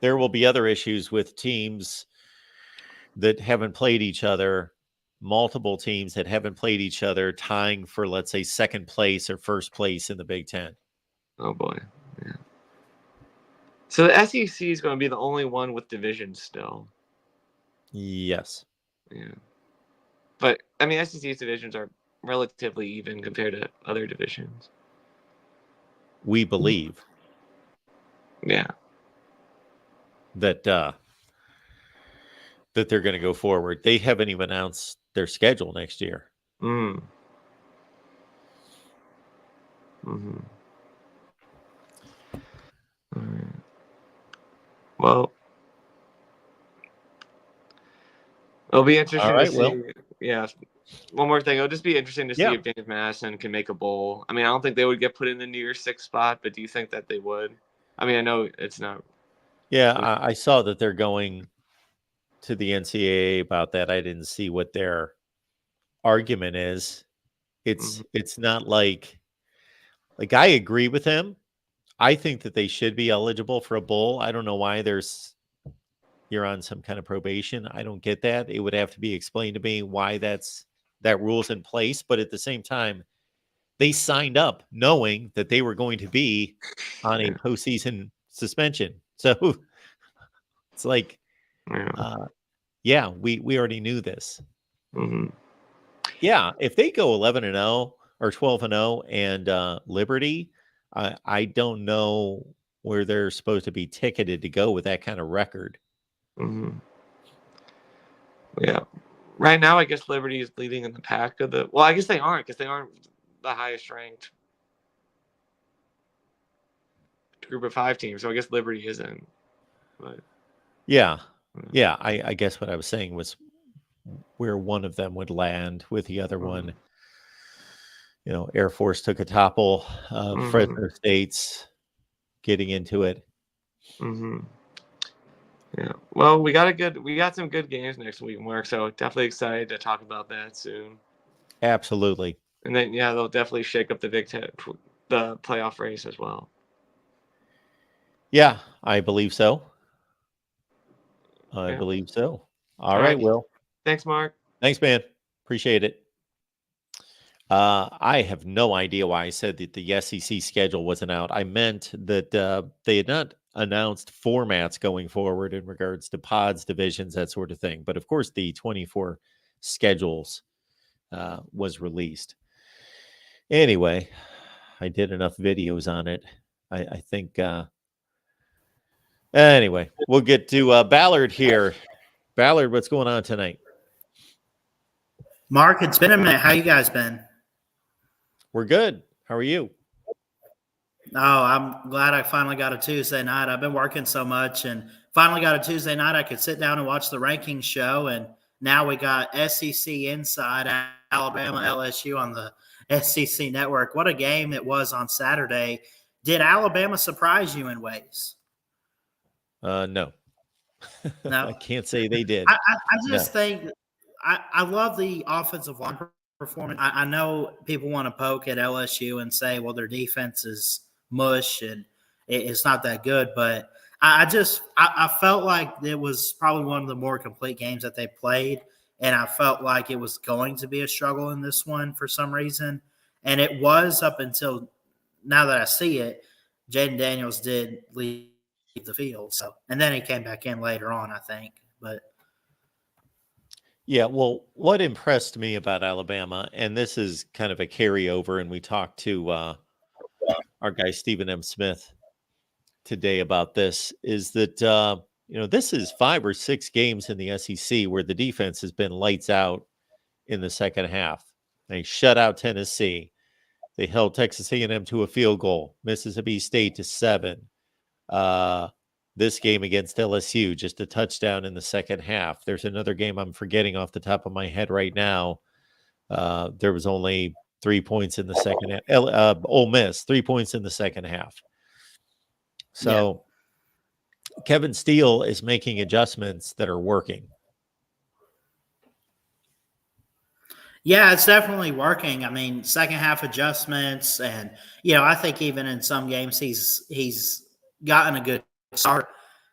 Speaker 1: There will be other issues with teams that haven't played each other, multiple teams that haven't played each other, tying for, let's say, second place or first place in the Big Ten.
Speaker 3: Oh, boy. Yeah. So the SEC is going to be the only one with divisions still.
Speaker 1: Yes.
Speaker 3: Yeah. But, I mean, SEC's divisions are relatively even compared to other divisions.
Speaker 1: We believe
Speaker 3: Yeah.
Speaker 1: that that they're going to go forward. They haven't even announced their schedule next year.
Speaker 3: Mm. Mm-hmm. All right. Well, it'll be interesting
Speaker 1: All right,
Speaker 3: to see.
Speaker 1: Will.
Speaker 3: Yeah. One more thing. It'll just be interesting to see
Speaker 1: Yeah.
Speaker 3: if James Madison can make a bowl. I mean, I don't think they would get put in the New Year's 6 spot, but do you think that they would? I mean, I know it's not.
Speaker 1: Yeah, I saw that they're going to the NCAA about that. I didn't see what their argument is. It's not like I agree with him. I think that they should be eligible for a bowl. I don't know why you're on some kind of probation. I don't get that. It would have to be explained to me why that rule's in place. But at the same time, they signed up knowing that they were going to be on a postseason suspension. So it's like, yeah, we already knew this.
Speaker 3: Mm-hmm.
Speaker 1: Yeah, if they go 11-0 or 12-0 and Liberty, I don't know where they're supposed to be ticketed to go with that kind of record.
Speaker 3: Mm-hmm. Yeah. Right now, I guess Liberty is leading in the pack of the. Well, I guess they aren't because they aren't the highest ranked group of 5 teams. So I guess Liberty isn't. But
Speaker 1: yeah. I guess what I was saying was where one of them would land with the other one. You know, Air Force took a topple. Fresno State's getting into it.
Speaker 3: Mm-hmm. Yeah. Well, we got some good games next week, Mark. So definitely excited to talk about that soon.
Speaker 1: Absolutely.
Speaker 3: And then they'll definitely shake up the Big Ten, the playoff race as well.
Speaker 1: Yeah, I believe so. I believe so. All right, Will.
Speaker 3: Thanks, Mark.
Speaker 1: Thanks, man. Appreciate it. I have no idea why I said that the SEC schedule wasn't out. I meant that they had not announced formats going forward in regards to pods, divisions, that sort of thing. But of course, the 24 schedules was released. Anyway, I did enough videos on it. I think. Anyway, we'll get to Ballard here. Ballard, what's going on tonight?
Speaker 4: Mark, it's been a minute. How you guys been?
Speaker 1: We're good. How are you?
Speaker 4: Oh, I'm glad I finally got a Tuesday night. I've been working so much and finally got a Tuesday night. I could sit down and watch the rankings show. And now we got SEC Inside, Alabama, LSU on the SEC Network. What a game it was on Saturday. Did Alabama surprise you in ways?
Speaker 1: No.
Speaker 4: No.
Speaker 1: I can't say they did.
Speaker 4: I just think I love the offensive line performance. I know people want to poke at LSU and say, well, their defense is mush and it's not that good. But I felt like it was probably one of the more complete games that they played, and I felt like it was going to be a struggle in this one for some reason, and it was up until now that I see it. Jaden Daniels did leave the field, so and then he came back in later on, I think, but.
Speaker 1: Yeah, well, what impressed me about Alabama, and this is kind of a carryover, and we talked to our guy Stephen M. Smith today about this, is that this is 5 or 6 games in the SEC where the defense has been lights out in the second half. They shut out Tennessee. They held Texas A&M to a field goal. Mississippi State to 7. This game against LSU, just a touchdown in the second half. There's another game I'm forgetting off the top of my head right now. There was only 3 points in the second half. Ole Miss, 3 points in the second half. So Kevin Steele is making adjustments that are working.
Speaker 4: Yeah, it's definitely working. I mean, second half adjustments, and I think even in some games he's gotten a good start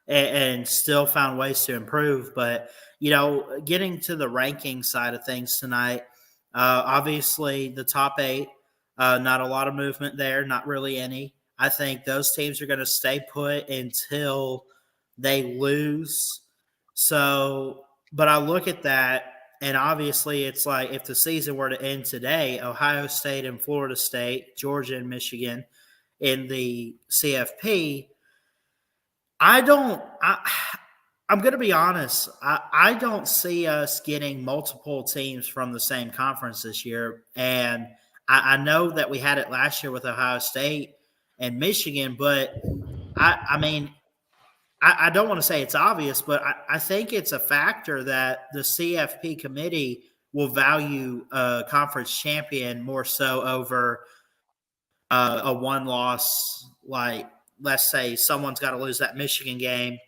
Speaker 4: and still found ways to improve. But getting to the ranking side of things tonight, obviously the top 8, not a lot of movement there, not really any. I think those teams are going to stay put until they lose. So, but I look at that. And obviously, it's like if the season were to end today, Ohio State and Florida State, Georgia and Michigan in the CFP, I'm going to be honest. I don't see us getting multiple teams from the same conference this year. And I know that we had it last year with Ohio State and Michigan, but I mean, I don't want to say it's obvious, but I think it's a factor that the CFP committee will value a conference champion more so over a one-loss. Like, let's say someone's got to lose that Michigan game,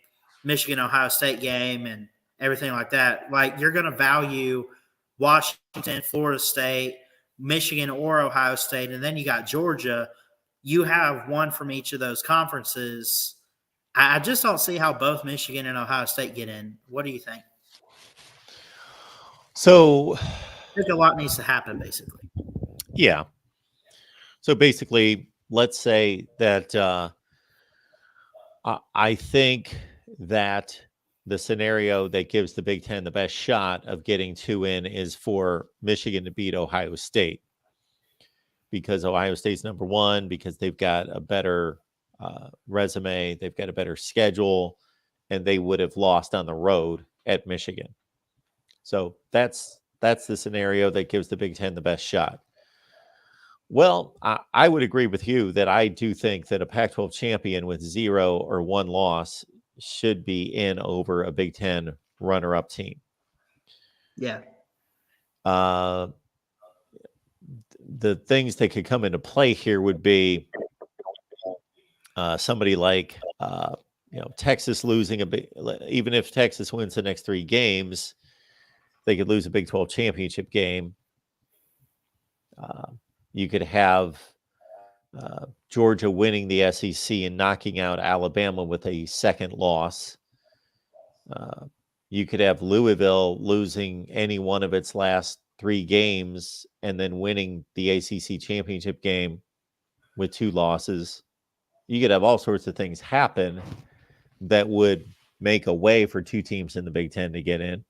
Speaker 4: Michigan-Ohio State game, and everything like that. Like, you're going to value Washington, Florida State, Michigan, or Ohio State, and then you got Georgia. You have one from each of those conferences. I just don't see how both Michigan and Ohio State get in. What do you think?
Speaker 1: So,
Speaker 4: I think a lot needs to happen, basically.
Speaker 1: Yeah. So basically, let's say that I think that the scenario that gives the Big Ten the best shot of getting 2 in is for Michigan to beat Ohio State, because Ohio State's number 1, because they've got a better resume, they've got a better schedule, and they would have lost on the road at Michigan. So that's the scenario that gives the Big Ten the best shot. Well, I would agree with you that I do think that a Pac-12 champion with 0 or 1 loss should be in over a Big Ten runner-up team.
Speaker 4: Yeah.
Speaker 1: The things that could come into play here would be somebody like Texas losing even if Texas wins the next 3 games, they could lose a Big 12 championship game. You could have Georgia winning the SEC and knocking out Alabama with a second loss. You could have Louisville losing any one of its last 3 games and then winning the ACC championship game with 2 losses. You could have all sorts of things happen that would make a way for 2 teams in the Big Ten to get in.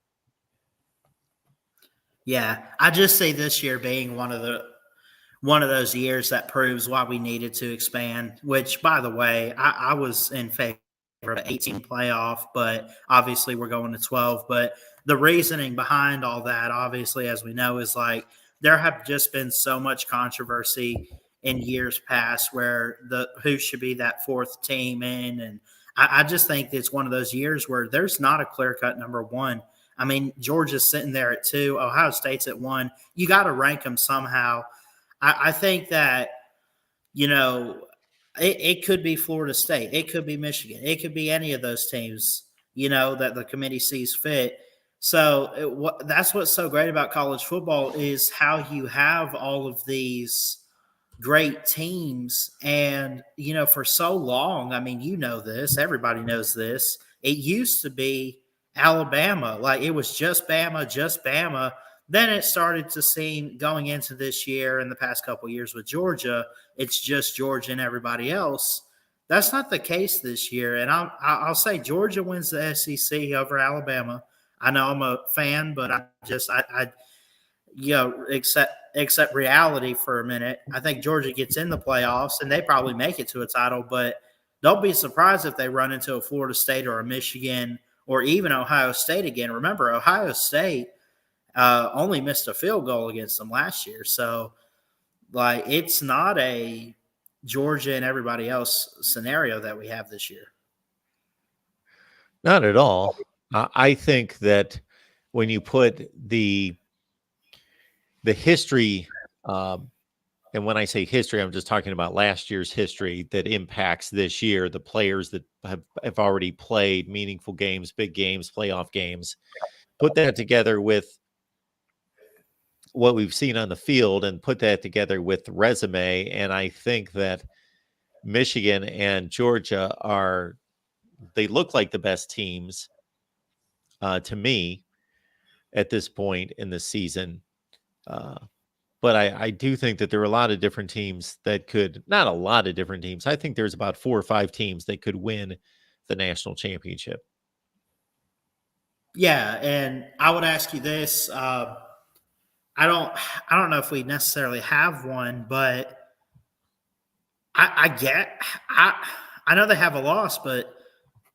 Speaker 4: Yeah, I just see this year being one of those years that proves why we needed to expand. Which, by the way, I was in favor of an 18 playoff, but obviously we're going to 12. But the reasoning behind all that, obviously, as we know, is like there have just been so much controversy in years past where who should be that 4th team in. And I just think it's one of those years where there's not a clear-cut number 1. I mean, Georgia's sitting there at 2. Ohio State's at 1. You got to rank them somehow. I think that, it could be Florida State. It could be Michigan. It could be any of those teams, that the committee sees fit. So that's what's so great about college football is how you have all of these great teams. And, for so long, I mean, this, everybody knows this. It used to be Alabama. Like, it was just Bama, just Bama. Then it started to seem, going into this year and the past couple of years with Georgia, it's just Georgia and everybody else. That's not the case this year. And I'll say Georgia wins the SEC over Alabama. I know I'm a fan, but I accept reality for a minute. I think Georgia gets in the playoffs and they probably make it to a title, but don't be surprised if they run into a Florida State or a Michigan or even Ohio State again. Remember, Ohio State only missed a field goal against them last year. So, like, it's not a Georgia and everybody else scenario that we have this year.
Speaker 1: Not at all. I think that when you put the history, and when I say history, I'm just talking about last year's history that impacts this year, the players that have already played meaningful games, big games, playoff games, put that together with what we've seen on the field and put that together with the resume. And I think that Michigan and Georgia they look like the best teams to me at this point in the season. But I do think that there are a lot of different teams that could, not a lot of different teams. I think there's about 4 or 5 teams that could win the national championship.
Speaker 4: Yeah, and I would ask you this. I don't know if we necessarily have one, but I know they have a loss, but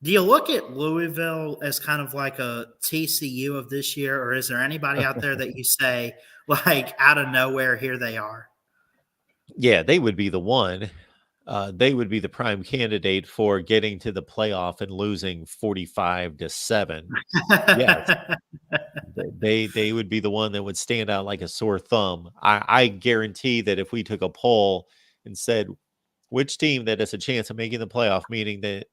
Speaker 4: do you look at Louisville as kind of like a TCU of this year, or is there anybody out there that you say, like, out of nowhere, here they are?
Speaker 1: Yeah, they would be the one. They would be the prime candidate for getting to the playoff and losing 45-7. Yes. They would be the one that would stand out like a sore thumb. I guarantee that if we took a poll and said which team that has a chance of making the playoff, meaning that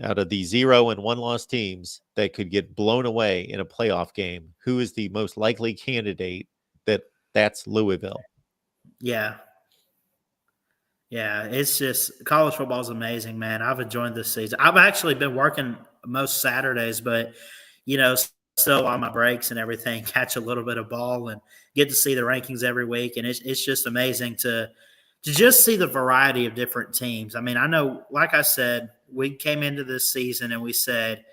Speaker 1: out of the 0 and 1 loss teams that could get blown away in a playoff game, who is the most likely candidate? That's Louisville.
Speaker 4: Yeah. Yeah, it's just college football is amazing, man. I've enjoyed this season. I've actually been working most Saturdays, but still on my breaks and everything, catch a little bit of ball and get to see the rankings every week. And it's just amazing to just see the variety of different teams. I mean, I know, like I said, we came into this season and we said,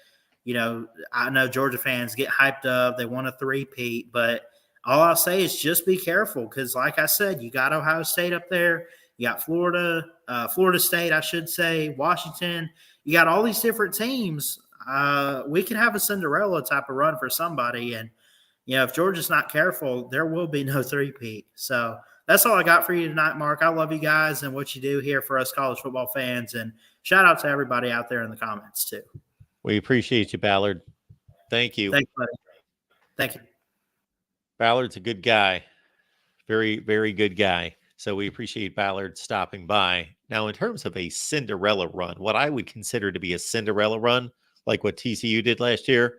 Speaker 4: I know Georgia fans get hyped up. They want a three-peat, but all I'll say is just be careful because, like I said, you got Ohio State up there. You got Florida State, I should say, Washington. You got all these different teams. We can have a Cinderella type of run for somebody. And, if Georgia's not careful, there will be no three-peat. So that's all I got for you tonight, Mark. I love you guys and what you do here for us college football fans. And shout out to everybody out there in the comments, too.
Speaker 1: We appreciate you, Ballard. Thank you.
Speaker 4: Thanks, buddy. Thank you.
Speaker 1: Ballard's a good guy. Very, very good guy. So we appreciate Ballard stopping by. Now, in terms of a Cinderella run, what I would consider to be a Cinderella run, like what TCU did last year,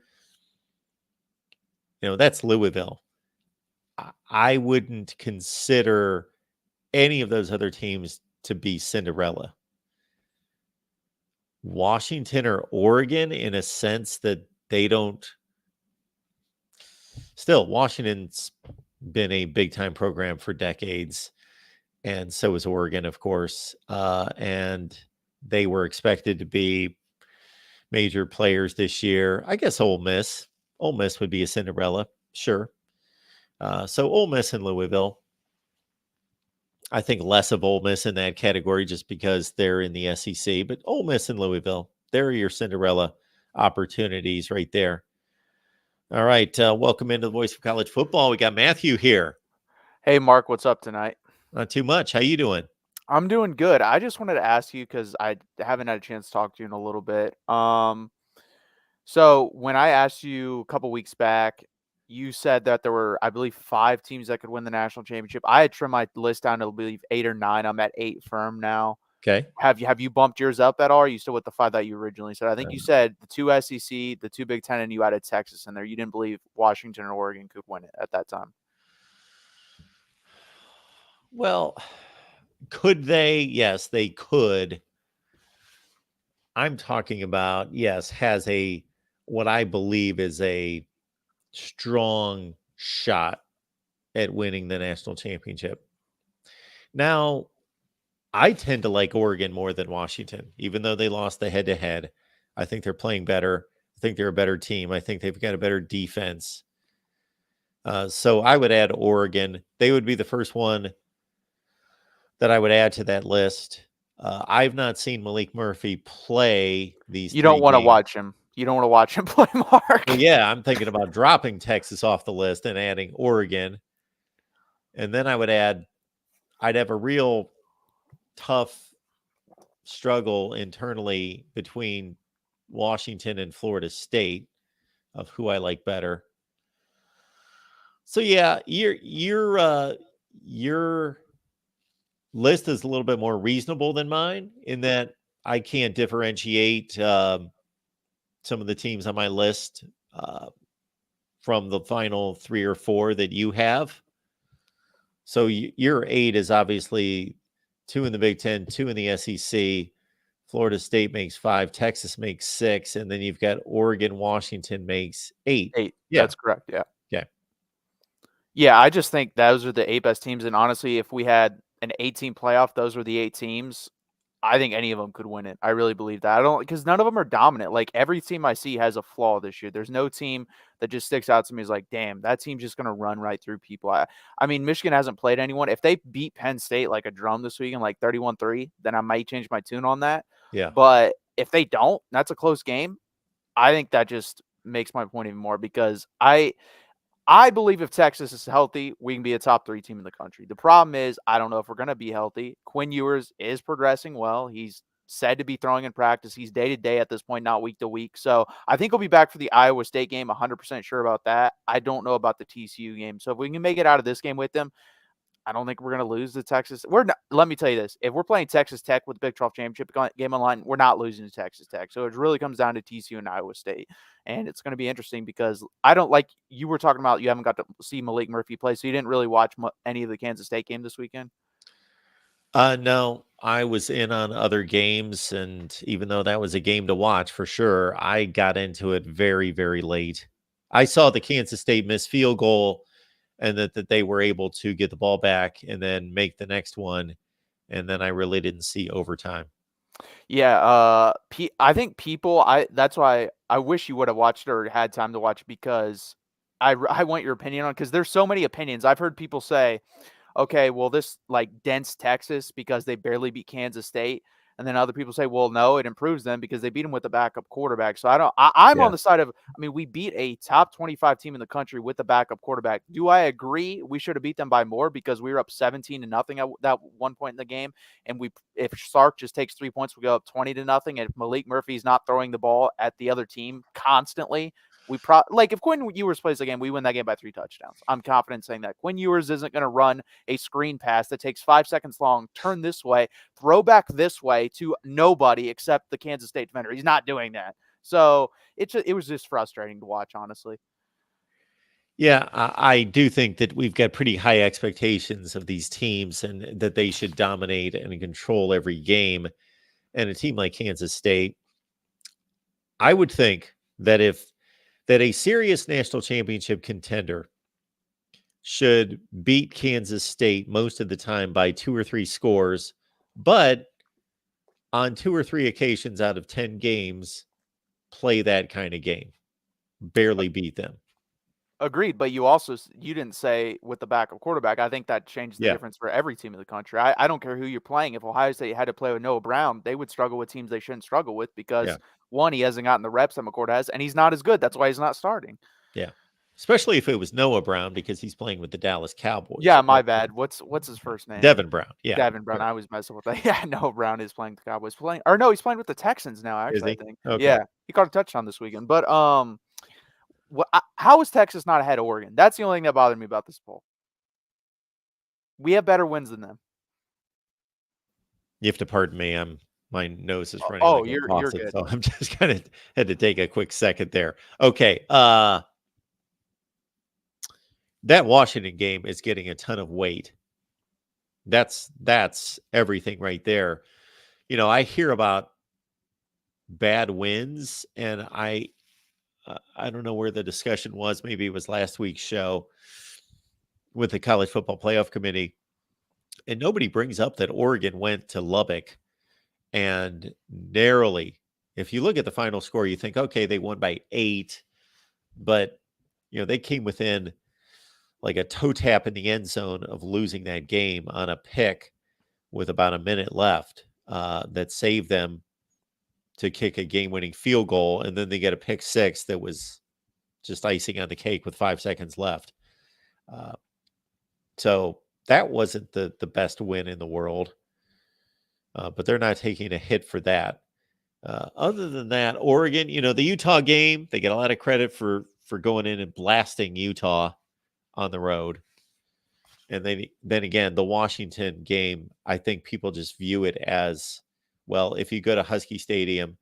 Speaker 1: that's Louisville. I wouldn't consider any of those other teams to be Cinderella. Washington or Oregon, in a sense that they don't. Still, Washington's been a big-time program for decades. And so is Oregon, of course. And they were expected to be major players this year. I guess Ole Miss. Ole Miss would be a Cinderella, sure. So Ole Miss and Louisville. I think less of Ole Miss in that category just because they're in the SEC. But Ole Miss and Louisville, they're your Cinderella opportunities right there. All right. Welcome into the Voice of College Football. We got Matthew here.
Speaker 5: Hey, Mark, what's up tonight?
Speaker 1: Not too much. How you doing?
Speaker 5: I'm doing good. I just wanted to ask you because I haven't had a chance to talk to you in a little bit. So when I asked you a couple weeks back, you said that there were, I believe, 5 teams that could win the national championship. I had trimmed my list down to, I believe, 8 or 9. I'm at 8 firm now.
Speaker 1: Okay.
Speaker 5: Have you bumped yours up at all? Or are you still with the 5 that you originally said? I think you said the 2 SEC, the 2 Big Ten, and you added Texas in there. You didn't believe Washington or Oregon could win it at that time.
Speaker 1: Well, Could they? Yes, they could. I'm talking about, yes, has a what I believe is a strong shot at winning the national championship. Now, I tend to like Oregon more than Washington, even though they lost the head to head. I think they're playing better. I think they're a better team. I think they've got a better defense. So I would add Oregon. They would be the first one that I would add to that list. I've not seen Malik Murphy play these
Speaker 5: You
Speaker 1: 3
Speaker 5: don't want to
Speaker 1: games.
Speaker 5: watch him. You don't want to watch him play, Mark.
Speaker 1: Well, yeah, I'm thinking about dropping Texas off the list and adding Oregon. And then I'd have a real tough struggle internally between Washington and Florida State of who I like better. So yeah, your list is a little bit more reasonable than mine in that I can't differentiate some of the teams on my list from the final 3 or 4 that you have. So your 8 is obviously 2 in the Big Ten, 2 in the SEC. Florida State makes 5, Texas makes 6, and then you've got Oregon, Washington makes 8.
Speaker 5: 8.
Speaker 1: Yeah.
Speaker 5: That's correct. Yeah.
Speaker 1: Okay.
Speaker 5: Yeah, I just think those are the 8 best teams. And honestly, if we had an 18 playoff, those were the 8 teams. I think any of them could win it. I really believe that. I don't, because none of them are dominant. Like every team I see has a flaw this year. There's no team that just sticks out to me as like, damn, that team's just going to run right through people. I mean, Michigan hasn't played anyone. If they beat Penn State like a drum this week and like 31-3, then I might change my tune on that.
Speaker 1: Yeah.
Speaker 5: But if they don't, that's a close game. I think that just makes my point even more because I believe if Texas is healthy, we can be a top 3 team in the country. The problem is, I don't know if we're going to be healthy. Quinn Ewers is progressing well. He's said to be throwing in practice. He's day to day at this point, not week to week. So I think he'll be back for the Iowa State game. 100% sure about that. I don't know about the TCU game. So if we can make it out of this game with them, I don't think we're going to lose to Texas. We're not, let me tell you this. If we're playing Texas Tech with the Big 12 championship game online, we're not losing to Texas Tech. So it really comes down to TCU and Iowa State. And it's going to be interesting because I don't like you were talking about you haven't got to see Malik Murphy play. So you didn't really watch any of the Kansas State game this weekend?
Speaker 1: No, I was in on other games. And even though that was a game to watch for sure, I got into it very, very late. I saw the Kansas State missed field goal and that they were able to get the ball back and then make the next one. And then I really didn't see overtime.
Speaker 5: Yeah, I think that's why I wish you would have watched it or had time to watch it because I want your opinion on because there's so many opinions. I've heard people say, okay, well, this like dents Texas because they barely beat Kansas State. And then other people say, well, no, it improves them because they beat them with a backup quarterback. So I'm
Speaker 1: Yeah.
Speaker 5: on the side of, I mean, we beat a top 25 team in the country with a backup quarterback. Do I agree we should have beat them by more because we were up 17-0 at that one point in the game? And if Sark just takes 3 points, we go up 20-0. And if Malik Murphy's not throwing the ball at the other team constantly, if Quinn Ewers plays the game, we win that game by 3 touchdowns. I'm confident saying that. Quinn Ewers isn't going to run a screen pass that takes 5 seconds long, turn this way, throw back this way to nobody except the Kansas State defender. He's not doing that. So it was just frustrating to watch, honestly.
Speaker 1: Yeah, I do think that we've got pretty high expectations of these teams and that they should dominate and control every game. And a team like Kansas State, I would think that a serious national championship contender should beat Kansas State most of the time by 2 or 3 scores, but on 2 or 3 occasions out of 10 games, play that kind of game, barely beat them.
Speaker 5: Agreed, but you didn't say with the backup quarterback. I think that changed the difference for every team in the country. I don't care who you're playing. If Ohio State had to play with Noah Brown, they would struggle with teams they shouldn't struggle with because one, he hasn't gotten the reps that McCord has, and he's not as good. That's why he's not starting.
Speaker 1: Yeah, especially if it was Noah Brown because he's playing with the Dallas Cowboys.
Speaker 5: Yeah, my bad. What's his first name?
Speaker 1: Devin Brown. Yeah,
Speaker 5: Devin Brown.
Speaker 1: Right.
Speaker 5: I always mess up with that. Yeah, Noah Brown is playing the Cowboys. He's playing with the Texans now. Actually, I think.
Speaker 1: Okay.
Speaker 5: Yeah, he caught a touchdown this weekend. But how is Texas not ahead of Oregon? That's the only thing that bothered me about this poll. We have better wins than them.
Speaker 1: You have to pardon me. My nose is running.
Speaker 5: Oh,
Speaker 1: like
Speaker 5: you're good.
Speaker 1: So I'm just kind of had to take a quick second there. Okay. That Washington game is getting a ton of weight That's everything right there. I hear about bad wins, and I don't know where the discussion was. Maybe it was last week's show with the College Football Playoff Committee, and nobody brings up that Oregon went to Lubbock and narrowly. If you look at the final score, you think, okay, they won by 8, but they came within like a toe tap in the end zone of losing that game on a pick with about a minute left that saved them to kick a game-winning field goal, and then they get a pick six that was just icing on the cake with 5 seconds left. So that wasn't the best win in the world, but they're not taking a hit for that. Other than that, Oregon, the Utah game, they get a lot of credit for going in and blasting Utah on the road. And then again, the Washington game, I think people just view it as, well, if you go to Husky Stadium,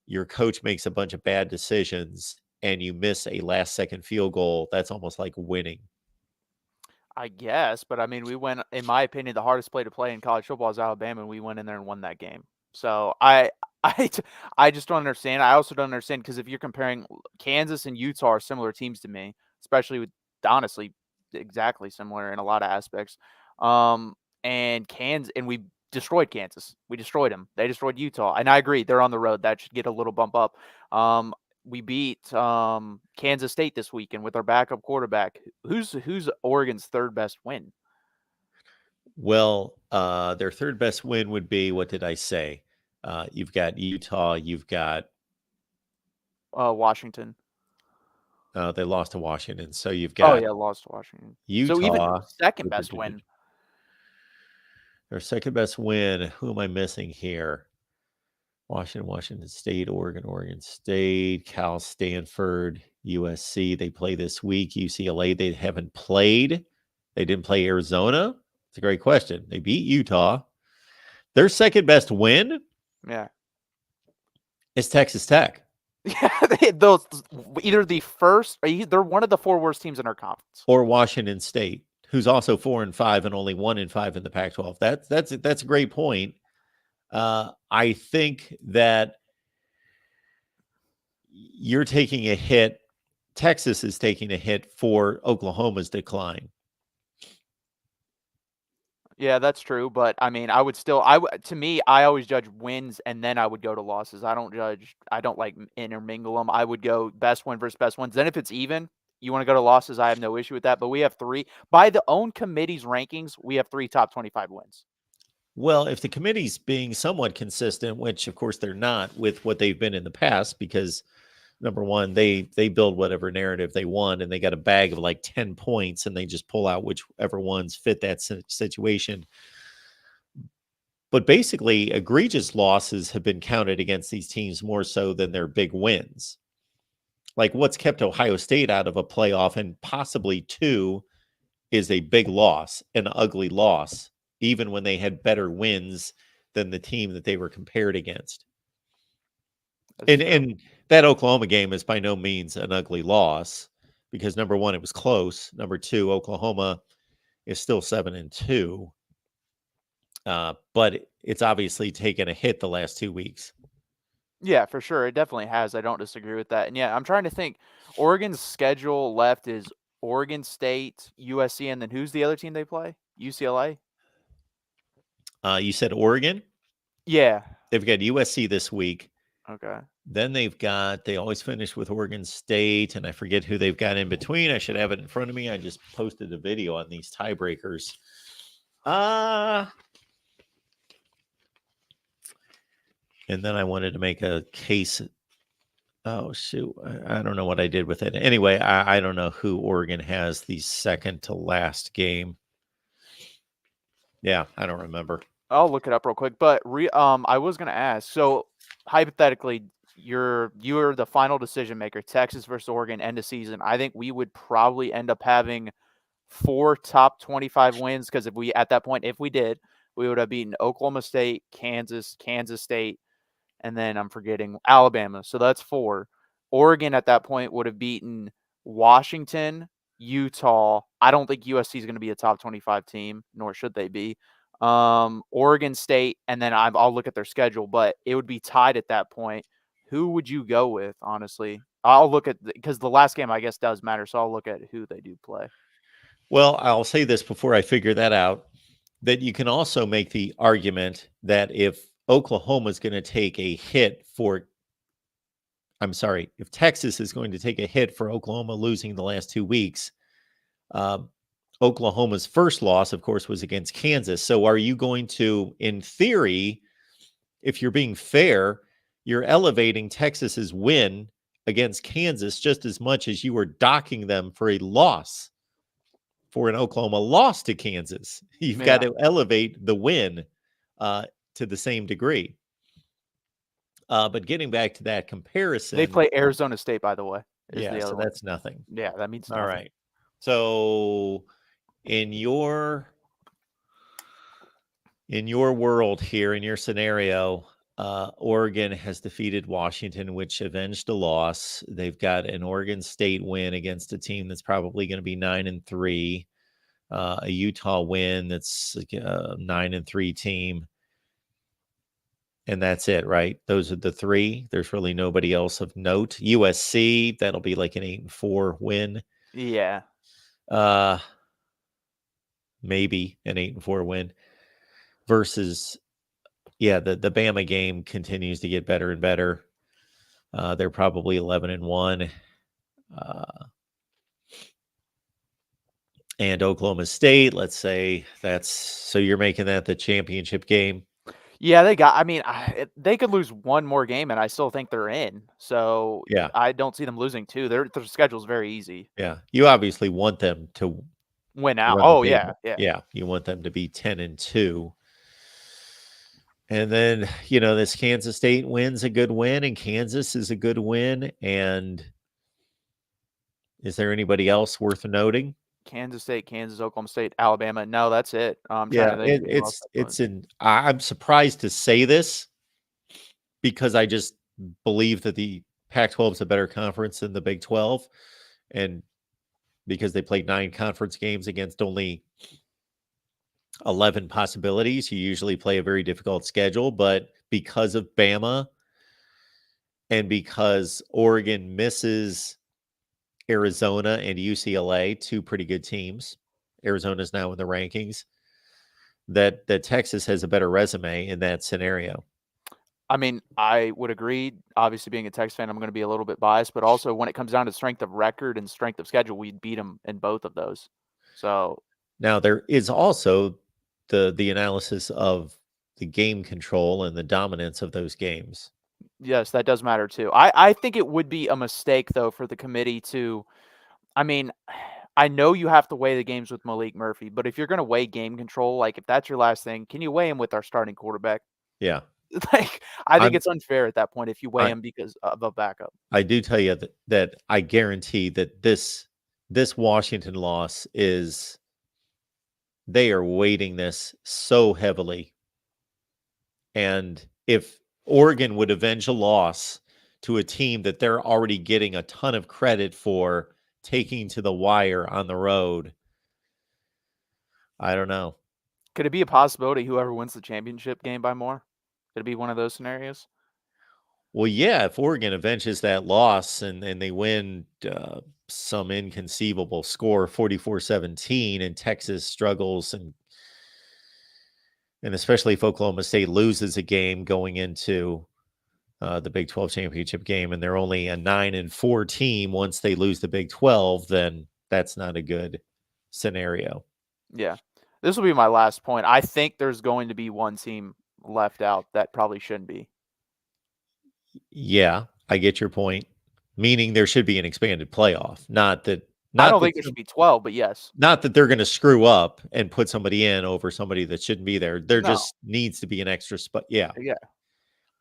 Speaker 1: your coach makes a bunch of bad decisions and you miss a last-second field goal, that's almost like winning.
Speaker 5: I guess, but I mean, we went, in my opinion, the hardest play to play in college football is Alabama, and we went in there and won that game. So I just don't understand. I also don't understand because if you're comparing Kansas and Utah are similar teams to me, especially with honestly exactly similar in a lot of aspects. And we destroyed Kansas. We destroyed them. They destroyed Utah, and I agree they're on the road. That should get a little bump up. We beat Kansas State this weekend with our backup quarterback. Who's Oregon's third best win?
Speaker 1: Well, their third best win would be, what did I say? You've got Utah. You've got
Speaker 5: Washington.
Speaker 1: They lost to Washington. So you've got
Speaker 5: lost to Washington.
Speaker 1: Utah.
Speaker 5: So even second best win.
Speaker 1: Their second best win. Who am I missing here? Washington State, Oregon State, Cal, Stanford, USC. They play this week. UCLA, they haven't played. They didn't play Arizona. It's a great question. They beat Utah. Their second best win, is Texas Tech.
Speaker 5: Yeah, those either the first, or they're one of the 4 worst teams in our conference,
Speaker 1: or Washington State, who's also 4-5 and only 1-5 in the Pac-12. That's a great point. I think that you're taking a hit. Texas is taking a hit for Oklahoma's decline.
Speaker 5: Yeah, that's true. But I mean, to me, I always judge wins and then I would go to losses. I don't like intermingle them. I would go best win versus best wins. Then if it's even, you want to go to losses, I have no issue with that. But we have 3, by the own committee's rankings, we have 3 top 25 wins.
Speaker 1: Well, if the committee's being somewhat consistent, which of course they're not with what they've been in the past, because number one, they build whatever narrative they want, and they got a bag of like 10 points, and they just pull out whichever ones fit that situation. But basically, egregious losses have been counted against these teams more so than their big wins. Like what's kept Ohio State out of a playoff, and possibly 2, is a big loss, an ugly loss, even when they had better wins than the team that they were compared against. And that Oklahoma game is by no means an ugly loss because number one, it was close. Number 2, Oklahoma is still 7-2. But it's obviously taken a hit the last 2 weeks.
Speaker 5: Yeah, for sure. It definitely has. I don't disagree with that. And yeah, I'm trying to think. Oregon's schedule left is Oregon State, USC, and then who's the other team they play? UCLA?
Speaker 1: You said Oregon?
Speaker 5: Yeah.
Speaker 1: They've got USC this week.
Speaker 5: Okay.
Speaker 1: Then they always finish with Oregon State, and I forget who they've got in between. I should have it in front of me. I just posted a video on these tiebreakers. And then I wanted to make a case. Oh, shoot. I don't know what I did with it. Anyway, I don't know who Oregon has the second to last game. Yeah, I don't remember.
Speaker 5: I'll look it up real quick. But I was going to ask. So hypothetically, you're the final decision maker. Texas versus Oregon, end of season. I think we would probably end up having 4 top 25 wins because if we did, we would have beaten Oklahoma State, Kansas State, and then I'm forgetting Alabama. So that's 4. Oregon at that point would have beaten Washington, Utah. I don't think USC is going to be a top 25 team, nor should they be. Oregon State, and then I'll look at their schedule, but it would be tied at that point. Who would you go with, honestly? I'll look at because the last game, I guess, does matter, so I'll look at who they do play.
Speaker 1: Well, I'll say this before I figure that out, that you can also make the argument that if Oklahoma is going to take a hit for, I'm sorry, if Texas is going to take a hit for Oklahoma losing the last 2 weeks, Oklahoma's first loss, of course, was against Kansas. So are you going to, in theory, if you're being fair, you're elevating Texas's win against Kansas just as much as you were docking them for a loss, for an Oklahoma loss to Kansas. You've got to elevate the win to the same degree. But getting back to that comparison.
Speaker 5: They play Arizona State, by the way.
Speaker 1: Yeah, so that's nothing.
Speaker 5: Yeah, that means nothing.
Speaker 1: All right. So in your world here, in your scenario, Oregon has defeated Washington, which avenged a loss. They've got an Oregon State win against a team that's probably going to be 9-3. A Utah win that's like a 9-3 team. And that's it, right? Those are the three. There's really nobody else of note. USC, that'll be like an 8-4 win.
Speaker 5: Yeah.
Speaker 1: Maybe an 8-4 win. Versus, yeah, the Bama game continues to get better and better. They're probably 11-1. And Oklahoma State, let's say so you're making that the championship game.
Speaker 5: Yeah, they could lose one more game, and I still think they're in. So
Speaker 1: yeah,
Speaker 5: I don't see them losing two. Their schedule is very easy.
Speaker 1: Yeah, you obviously want them to
Speaker 5: win out. Oh yeah.
Speaker 1: You want them to be 10-2. And then, this Kansas State win's a good win, and Kansas is a good win. And is there anybody else worth noting?
Speaker 5: Kansas State, Kansas, Oklahoma State, Alabama. No, that's it. I'm
Speaker 1: surprised to say this because I just believe that the Pac-12 is a better conference than the Big 12, and because they played 9 conference games against only 11 possibilities, you usually play a very difficult schedule. But because of Bama and because Oregon misses Arizona and UCLA, 2 pretty good teams. Arizona's now in the rankings. That Texas has a better resume in that scenario.
Speaker 5: I mean, I would agree. Obviously, being a Texas fan, I'm going to be a little bit biased, but also when it comes down to strength of record and strength of schedule, we'd beat them in both of those. So
Speaker 1: now there is also the analysis of the game control and the dominance of those games.
Speaker 5: Yes, that does matter too. I think it would be a mistake, though, for the committee to, I mean, I know you have to weigh the games with Malik Murphy, but if you're going to weigh game control, like if that's your last thing, can you weigh him with our starting quarterback?
Speaker 1: Yeah.
Speaker 5: I think it's unfair at that point if you weigh him because of a backup.
Speaker 1: I do tell you that I guarantee that this Washington loss is, they are weighting this so heavily. And if Oregon would avenge a loss to a team that they're already getting a ton of credit for taking to the wire on the road, I don't know.
Speaker 5: Could it be a possibility whoever wins the championship game by more? Could it be one of those scenarios?
Speaker 1: Well, yeah, if Oregon avenges that loss and they win some inconceivable score, 44-17, and Texas struggles, and especially if Oklahoma State loses a game going into the Big 12 championship game, and they're only a 9-4 team once they lose the Big 12, then that's not a good scenario.
Speaker 5: Yeah. This will be my last point. I think there's going to be one team left out that probably shouldn't be.
Speaker 1: Yeah, I get your point. Meaning there should be an expanded playoff.
Speaker 5: I don't think there should be 12, but yes.
Speaker 1: Not that they're going to screw up and put somebody in over somebody that shouldn't be there. There just needs to be an extra spot. Yeah.
Speaker 5: Yeah.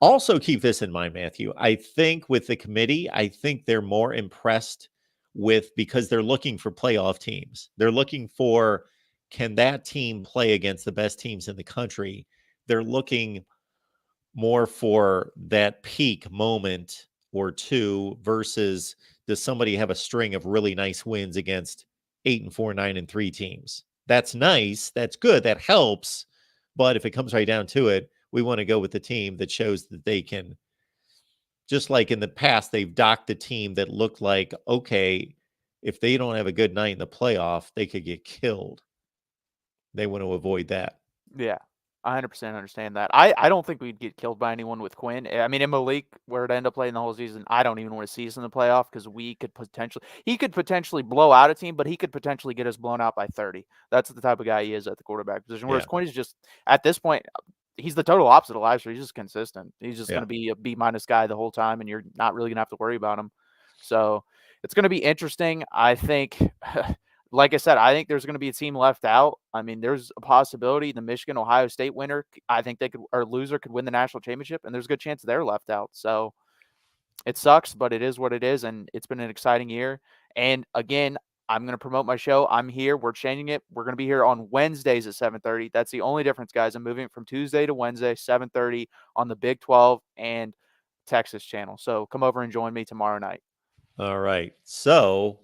Speaker 1: Also keep this in mind, Matthew. I think with the committee, I think they're more impressed with, because they're looking for playoff teams. They're looking for, can that team play against the best teams in the country? They're looking more for that peak moment or two versus does somebody have a string of really nice wins against 8-4, 9-3 teams. That's nice. That's good. That helps. But if it comes right down to it, we want to go with the team that shows that they can, just like in the past, they've docked the team that looked like, okay, if they don't have a good night in the playoff, they could get killed. They want to avoid that.
Speaker 5: Yeah, I 100% understand that. I don't think we'd get killed by anyone with Quinn. I mean, if Malik were to end up playing the whole season, I don't even want to see us in the playoff because he could potentially blow out a team, but he could potentially get us blown out by 30. That's the type of guy he is at the quarterback position. Whereas
Speaker 1: Yeah.
Speaker 5: Quinn is just, at this point, he's the total opposite of Leibster. He's just consistent. He's just
Speaker 1: Yeah.
Speaker 5: going to be a B- guy the whole time, and you're not really going to have to worry about him. So it's going to be interesting. I think, like I said, I think there's going to be a team left out. I mean, there's a possibility the Michigan-Ohio State winner, I think they could, or loser could win the national championship, and there's a good chance they're left out. So it sucks, but it is what it is, and it's been an exciting year. And again, I'm going to promote my show. I'm here. We're changing it. We're going to be here on Wednesdays at 7:30. That's the only difference, guys. I'm moving it from Tuesday to Wednesday, 7:30 on the Big 12 and Texas channel. So come over and join me tomorrow night.
Speaker 1: All right. So,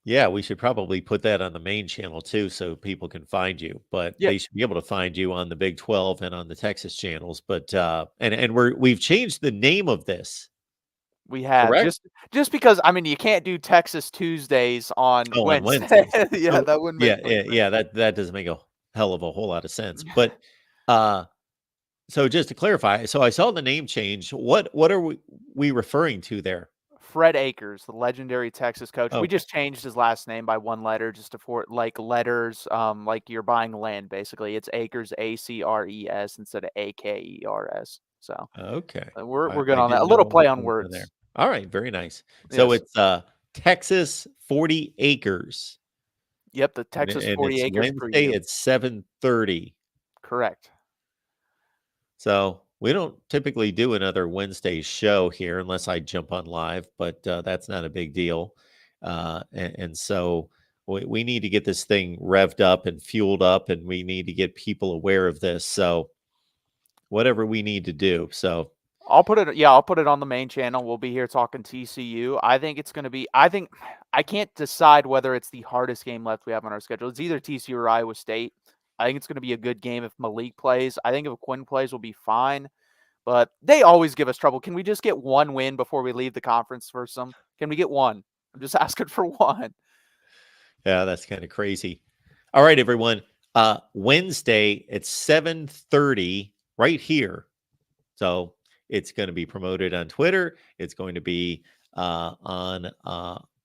Speaker 1: yeah, we should probably put that on the main channel too, so people can find you. But
Speaker 5: Yeah.
Speaker 1: they should be able to find you on the Big 12 and on the Texas channels. But and we've changed the name of this.
Speaker 5: We have
Speaker 1: Correct?
Speaker 5: just because, I mean, you can't do Texas Tuesdays on
Speaker 1: Oh, on
Speaker 5: Wednesday.
Speaker 1: Wednesdays.
Speaker 5: Yeah,
Speaker 1: Oh,
Speaker 5: that wouldn't
Speaker 1: yeah,
Speaker 5: make much sense.
Speaker 1: yeah. That doesn't make a hell of a whole lot of sense. But so just to clarify, so I saw the name change. What are we referring to there?
Speaker 5: Fred Akers, the legendary Texas coach. We
Speaker 1: Okay.
Speaker 5: just changed his last name by one letter just to for like letters, like you're buying land basically. It's Akers, Acres instead of Akers. So
Speaker 1: Okay.
Speaker 5: we're
Speaker 1: I
Speaker 5: good on that. A
Speaker 1: didn't
Speaker 5: little
Speaker 1: know
Speaker 5: play
Speaker 1: what
Speaker 5: on
Speaker 1: was in
Speaker 5: words.
Speaker 1: there. All right, very nice. So
Speaker 5: Yes.
Speaker 1: it's Texas 40 acres.
Speaker 5: Yep, the
Speaker 1: And
Speaker 5: Texas
Speaker 1: and
Speaker 5: 40
Speaker 1: it's
Speaker 5: acres
Speaker 1: Wednesday
Speaker 5: preview.
Speaker 1: at 7:30.
Speaker 5: Correct.
Speaker 1: So we don't typically do another Wednesday show here unless I jump on live, but that's not a big deal. And so we need to get this thing revved up and fueled up, and we need to get people aware of this. So whatever we need to do. So
Speaker 5: I'll put it on the main channel. We'll be here talking TCU. I think I can't decide whether it's the hardest game left we have on our schedule. It's either TCU or Iowa State. I think it's going to be a good game if Malik plays. I think if Quinn plays, we'll be fine. But they always give us trouble. Can we just get one win before we leave the conference for some? Can we get one? I'm just asking for one.
Speaker 1: yeah, that's kind of crazy. All right, everyone. Wednesday at 7:30 right here. So it's going to be promoted on Twitter. It's going to be on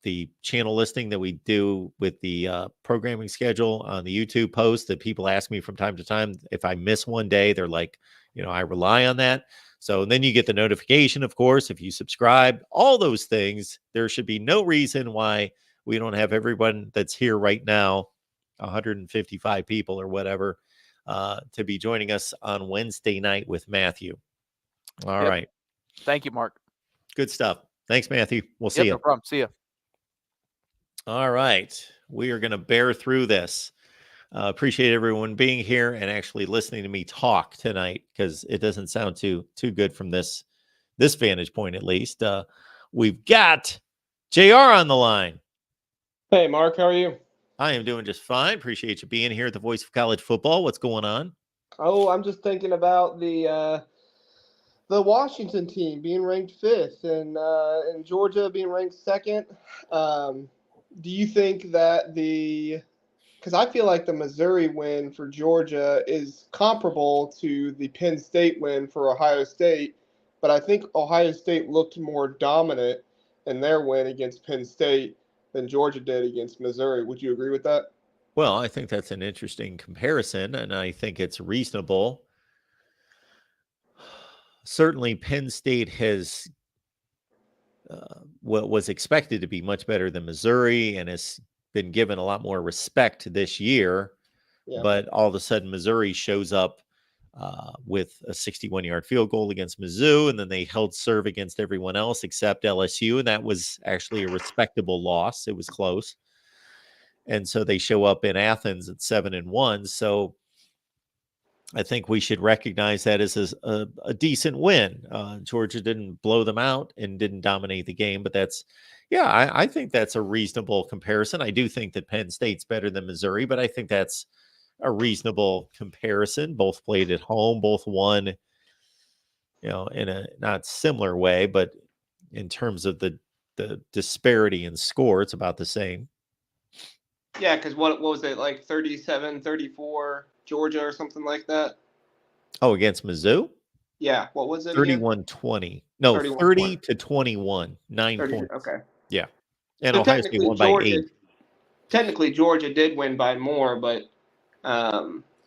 Speaker 1: the channel listing that we do with the programming schedule on the YouTube post that people ask me from time to time. If I miss one day, they're like, I rely on that. So then you get the notification, of course, if you subscribe, all those things. There should be no reason why we don't have everyone that's here right now, 155 people or whatever, to be joining us on Wednesday night with Matthew. All
Speaker 5: Yep.
Speaker 1: right.
Speaker 5: Thank you, Mark.
Speaker 1: Good stuff. Thanks, Matthew. We'll see
Speaker 5: Yep,
Speaker 1: you.
Speaker 5: no problem. See you.
Speaker 1: All right. We are going to bear through this. Appreciate everyone being here and actually listening to me talk tonight, because it doesn't sound too good from this vantage point, at least. We've got JR on the line.
Speaker 6: Hey, Mark, how are you?
Speaker 1: I am doing just fine. Appreciate you being here at the Voice of College Football. What's going on?
Speaker 6: Oh, I'm just thinking about the Washington team being ranked 5th and Georgia being ranked 2nd. Do you think that because I feel like the Missouri win for Georgia is comparable to the Penn State win for Ohio State, but I think Ohio State looked more dominant in their win against Penn State than Georgia did against Missouri. Would you agree with that?
Speaker 1: Well, I think that's an interesting comparison, and I think it's reasonable. Certainly, Penn State has what was expected to be much better than Missouri and has been given a lot more respect this year.
Speaker 6: Yeah.
Speaker 1: But all of a sudden, Missouri shows up with a 61-yard field goal against Mizzou, and then they held serve against everyone else except LSU, and that was actually a respectable loss. It was close. And so they show up in Athens at 7-1. So I think we should recognize that as a decent win. Georgia didn't blow them out and didn't dominate the game, but I think that's a reasonable comparison. I do think that Penn State's better than Missouri, but I think that's a reasonable comparison. Both played at home, both won, in a not similar way, but in terms of the disparity in score, it's about the same.
Speaker 6: Yeah, because what was it, like 37-34 Georgia or something like that?
Speaker 1: Oh, against Mizzou?
Speaker 6: Yeah, what was it again?
Speaker 1: 31-20. No,
Speaker 6: 31-20.
Speaker 1: 30-21. 9
Speaker 6: 30,
Speaker 1: points.
Speaker 6: okay.
Speaker 1: Yeah. And
Speaker 6: So
Speaker 1: Ohio State won by 8.
Speaker 6: Technically, Georgia did win by more, but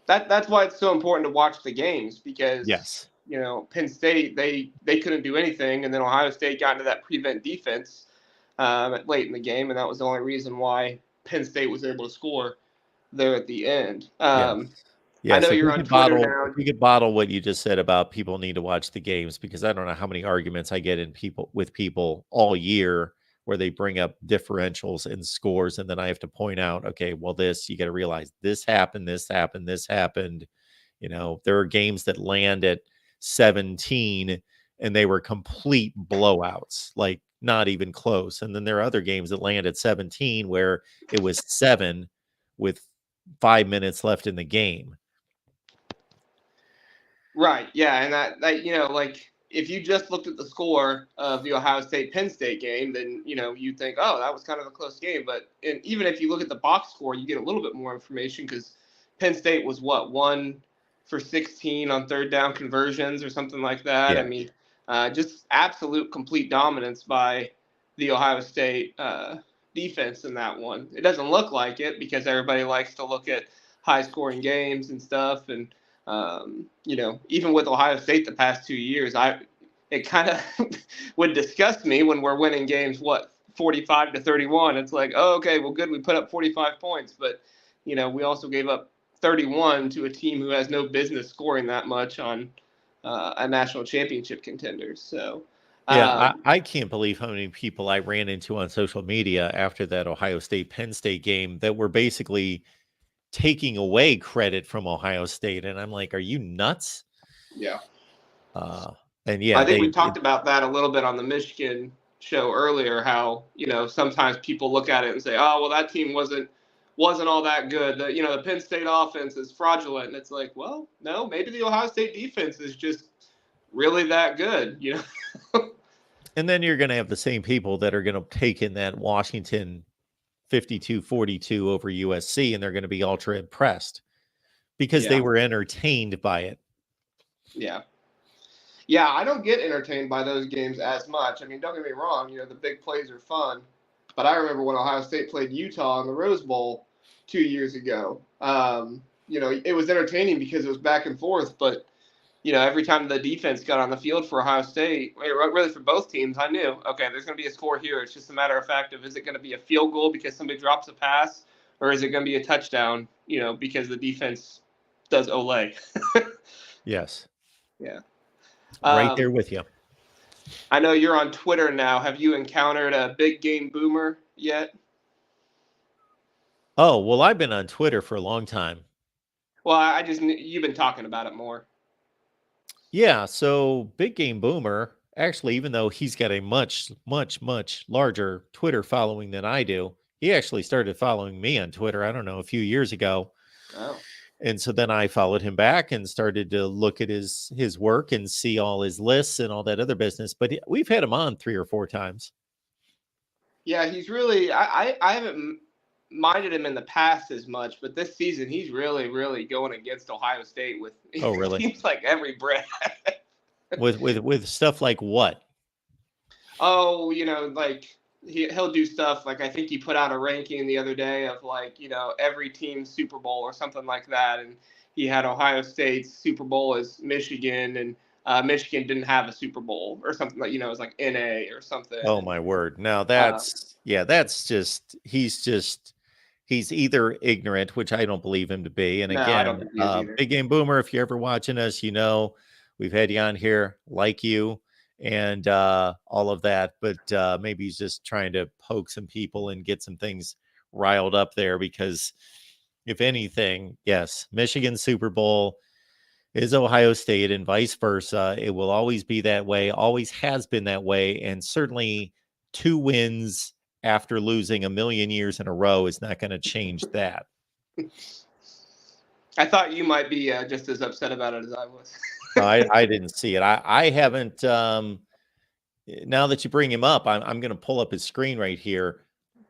Speaker 6: that's why it's so important to watch the games because
Speaker 1: Yes.
Speaker 6: Penn State they couldn't do anything, and then Ohio State got into that prevent defense late in the game, and that was the only reason why Penn State was able to score there at the end. I know
Speaker 1: So
Speaker 6: you're on Twitter now.
Speaker 1: If we could bottle what you just said about people need to watch the games, because I don't know how many arguments I get with people all year where they bring up differentials and scores, and then I have to point out, okay, well, you got to realize this happened, this happened, this happened. There are games that land at 17 and they were complete blowouts, like not even close. And then there are other games that land at 17 where it was 7 with 5 minutes left in the game.
Speaker 6: Right. Yeah, and that like if you just looked at the score of the Ohio State Penn State game, then you'd think, oh, that was kind of a close game. But even if you look at the box score, you get a little bit more information because Penn State was 1 for 16 on third down conversions or something like that.
Speaker 1: Yeah.
Speaker 6: I mean, just absolute complete dominance by the Ohio State defense in that one. It doesn't look like it because everybody likes to look at high scoring games and stuff, and even with Ohio State the past 2 years, it kind of would disgust me when we're winning games 45-31. It's like, oh, okay, well, good, we put up 45 points, but we also gave up 31 to a team who has no business scoring that much on a national championship contender. So
Speaker 1: I can't believe how many people I ran into on social media after that Ohio State Penn State game that were basically taking away credit from Ohio State, and I'm like, are you nuts?
Speaker 6: Yeah.
Speaker 1: And yeah,
Speaker 6: I think we talked about that a little bit on the Michigan show earlier, how sometimes people look at it and say, oh, well, that team wasn't all that good. The Penn State offense is fraudulent, and it's like, well, no, maybe the Ohio State defense is just really that good.
Speaker 1: And then you're going to have the same people that are going to take in that Washington 52-42 over USC, and they're going to be ultra impressed because they were entertained by it.
Speaker 6: Yeah. Yeah, I don't get entertained by those games as much. I mean, don't get me wrong, the big plays are fun. But I remember when Ohio State played Utah in the Rose Bowl 2 years ago. It was entertaining because it was back and forth, but every time the defense got on the field for Ohio State, really for both teams, I knew, okay, there's going to be a score here. It's just a matter of fact of, is it going to be a field goal because somebody drops a pass, or is it going to be a touchdown, because the defense does Olay.
Speaker 1: Yes.
Speaker 6: Yeah.
Speaker 1: Right there with you.
Speaker 6: I know you're on Twitter now. Have you encountered a big game boomer yet?
Speaker 1: Oh, well, I've been on Twitter for a long time.
Speaker 6: Well, you've been talking about it more.
Speaker 1: Yeah, so Big Game Boomer, actually, even though he's got a much, much, much larger Twitter following than I do, he actually started following me on Twitter, I don't know, a few years ago.
Speaker 6: Oh.
Speaker 1: And so then I followed him back and started to look at his work and see all his lists and all that other business. But we've had him on 3 or 4 times.
Speaker 6: Yeah, he's really, I haven't minded him in the past as much, but this season he's really, really going against Ohio State with,
Speaker 1: oh, really?
Speaker 6: Seems like every breath.
Speaker 1: with stuff like what?
Speaker 6: Oh, like he'll do stuff like, I think he put out a ranking the other day of like, every team's Super Bowl or something like that, and he had Ohio State's Super Bowl as Michigan, and Michigan didn't have a Super Bowl or something like, it was like NA or something.
Speaker 1: Oh, my word. Now that's just he's either ignorant, which I don't believe him to be. And
Speaker 6: No, I don't think he is either.
Speaker 1: Big Game Boomer, if you're ever watching us, we've had you on here, like you, and all of that. But maybe he's just trying to poke some people and get some things riled up there, because if anything, yes, Michigan Super Bowl, is Ohio State and vice versa. It will always be that way, always has been that way. And certainly 2 wins after losing a million years in a row is not going to change that.
Speaker 6: I thought you might be just as upset about it as I was.
Speaker 1: I didn't see it. I haven't. Now that you bring him up, I'm going to pull up his screen right here.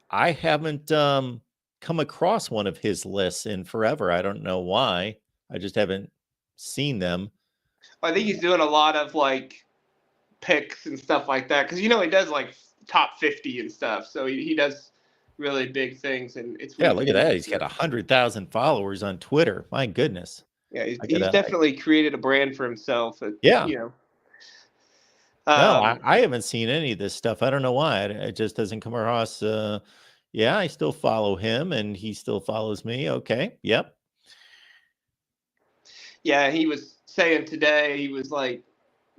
Speaker 1: I haven't come across one of his lists in forever. I don't know why. I just haven't seen them.
Speaker 6: I think he's doing a lot of like picks and stuff like that because he does like top 50 and stuff. So he does really big things, and it's
Speaker 1: Yeah, look at that. He's got 100,000 followers on Twitter. My goodness.
Speaker 6: Yeah, he's definitely created a brand for himself.
Speaker 1: Yeah. No,
Speaker 6: Um,
Speaker 1: I haven't seen any of this stuff. I don't know why. It just doesn't come across. Yeah, I still follow him, and he still follows me. Okay. Yep.
Speaker 6: Yeah, he was saying today, he was like,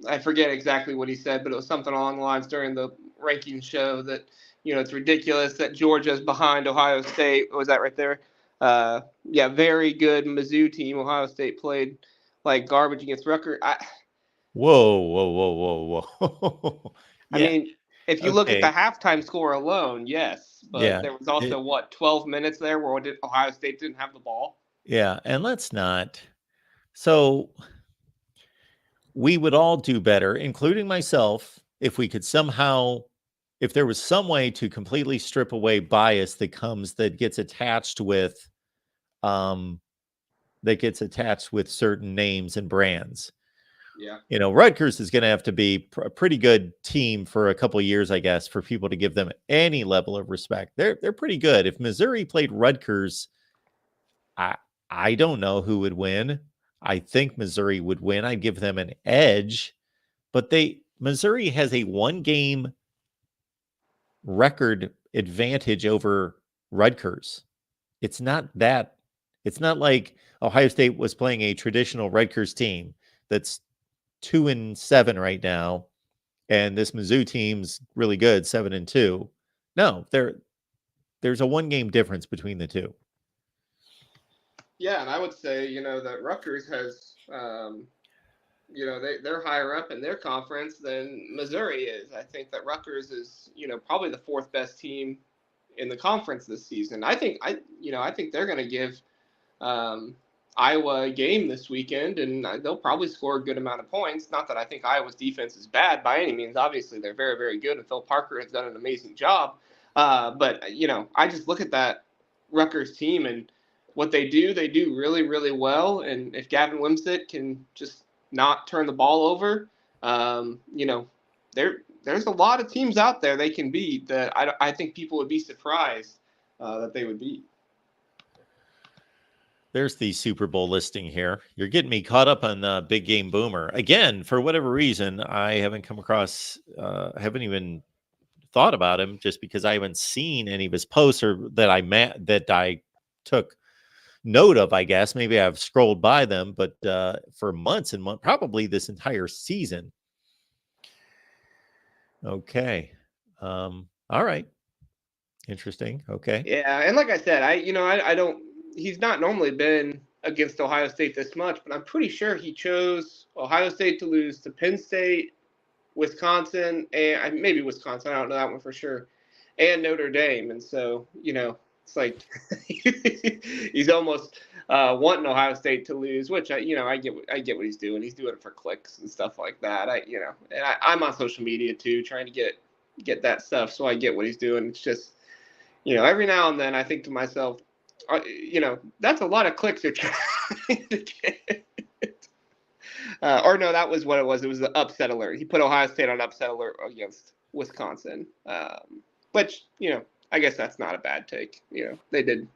Speaker 6: I forget exactly what he said, but it was something along the lines during the ranking show that, it's ridiculous that Georgia's behind Ohio State. What was that right there? Yeah, very good Mizzou team. Ohio State played like garbage against Rutgers.
Speaker 1: Whoa, whoa, whoa, whoa, whoa.
Speaker 6: I
Speaker 1: Yeah.
Speaker 6: mean, if you look at the halftime score alone, yes, but
Speaker 1: Yeah.
Speaker 6: there was also 12 minutes there where Ohio State didn't have the ball.
Speaker 1: Yeah, and let's not. So we would all do better, including myself, if we could somehow, if there was some way to completely strip away bias that gets attached with certain names and brands.
Speaker 6: Yeah.
Speaker 1: Rutgers is going to have to be a pretty good team for a couple of years, I guess, for people to give them any level of respect. They're pretty good. If Missouri played Rutgers, I don't know who would win. I think Missouri would win. I'd give them an edge, but Missouri has a 1-game record advantage over Rutgers. It's not like Ohio State was playing a traditional Rutgers team that's 2-7 right now, and this Mizzou team's really good, 7-2. No, there's a 1-game difference between the two.
Speaker 6: Yeah, and I would say, that Rutgers has, they're higher up in their conference than Missouri is. I think that Rutgers is, probably the 4th best team in the conference this season. I think they're going to give Iowa a game this weekend, and they'll probably score a good amount of points. Not that I think Iowa's defense is bad by any means. Obviously, they're very, very good, and Phil Parker has done an amazing job. But I just look at that Rutgers team and what they do really, really well. And if Gavin Wimsatt can just not turn the ball over, there's a lot of teams out there they can beat that I think people would be surprised that they would beat.
Speaker 1: There's the Super Bowl listing here. You're getting me caught up on Big Game Boomer. Again, for whatever reason, I haven't come across, haven't even thought about him just because I haven't seen any of his posts or that I took note of, I guess. Maybe I've scrolled by them, but for months and months, probably this entire season. Okay. All right. Interesting. Okay.
Speaker 6: Yeah, and like I said, I don't. He's not normally been against Ohio State this much, but I'm pretty sure he chose Ohio State to lose to Penn State, Wisconsin, and maybe Wisconsin. I don't know that one for sure, and Notre Dame. And so, it's like he's almost wanting Ohio State to lose, which I get what he's doing. He's doing it for clicks and stuff like that. And I'm on social media too, trying to get that stuff, so I get what he's doing. It's just, every now and then I think to myself, that's a lot of clicks you're trying to get. Or no, that was what it was. It was the upset alert. He put Ohio State on upset alert against Wisconsin, which, I guess that's not a bad take. They did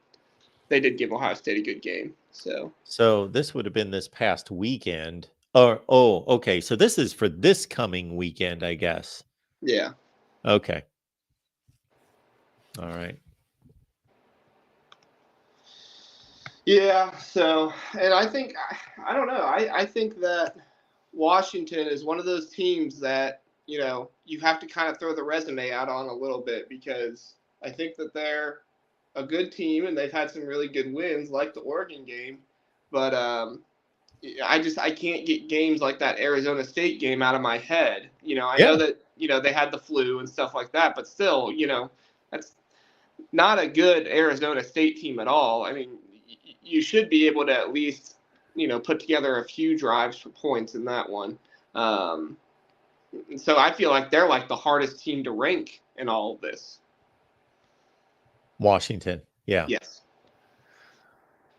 Speaker 6: give Ohio State a good game. So
Speaker 1: this would have been this past weekend. Okay. So this is for this coming weekend, I guess.
Speaker 6: Yeah.
Speaker 1: Okay. All right.
Speaker 6: Yeah. So, and I think, I don't know. I think that Washington is one of those teams that, you have to kind of throw the resume out on a little bit, because I think that they're a good team and they've had some really good wins, like the Oregon game. But I can't get games like that Arizona State game out of my head. I
Speaker 1: Yeah.
Speaker 6: know that they had the flu and stuff like that, but still, that's not a good Arizona State team at all. I mean, you should be able to at least put together a few drives for points in that one. So I feel like they're like the hardest team to rank in all of this.
Speaker 1: Washington. Yeah.
Speaker 6: Yes.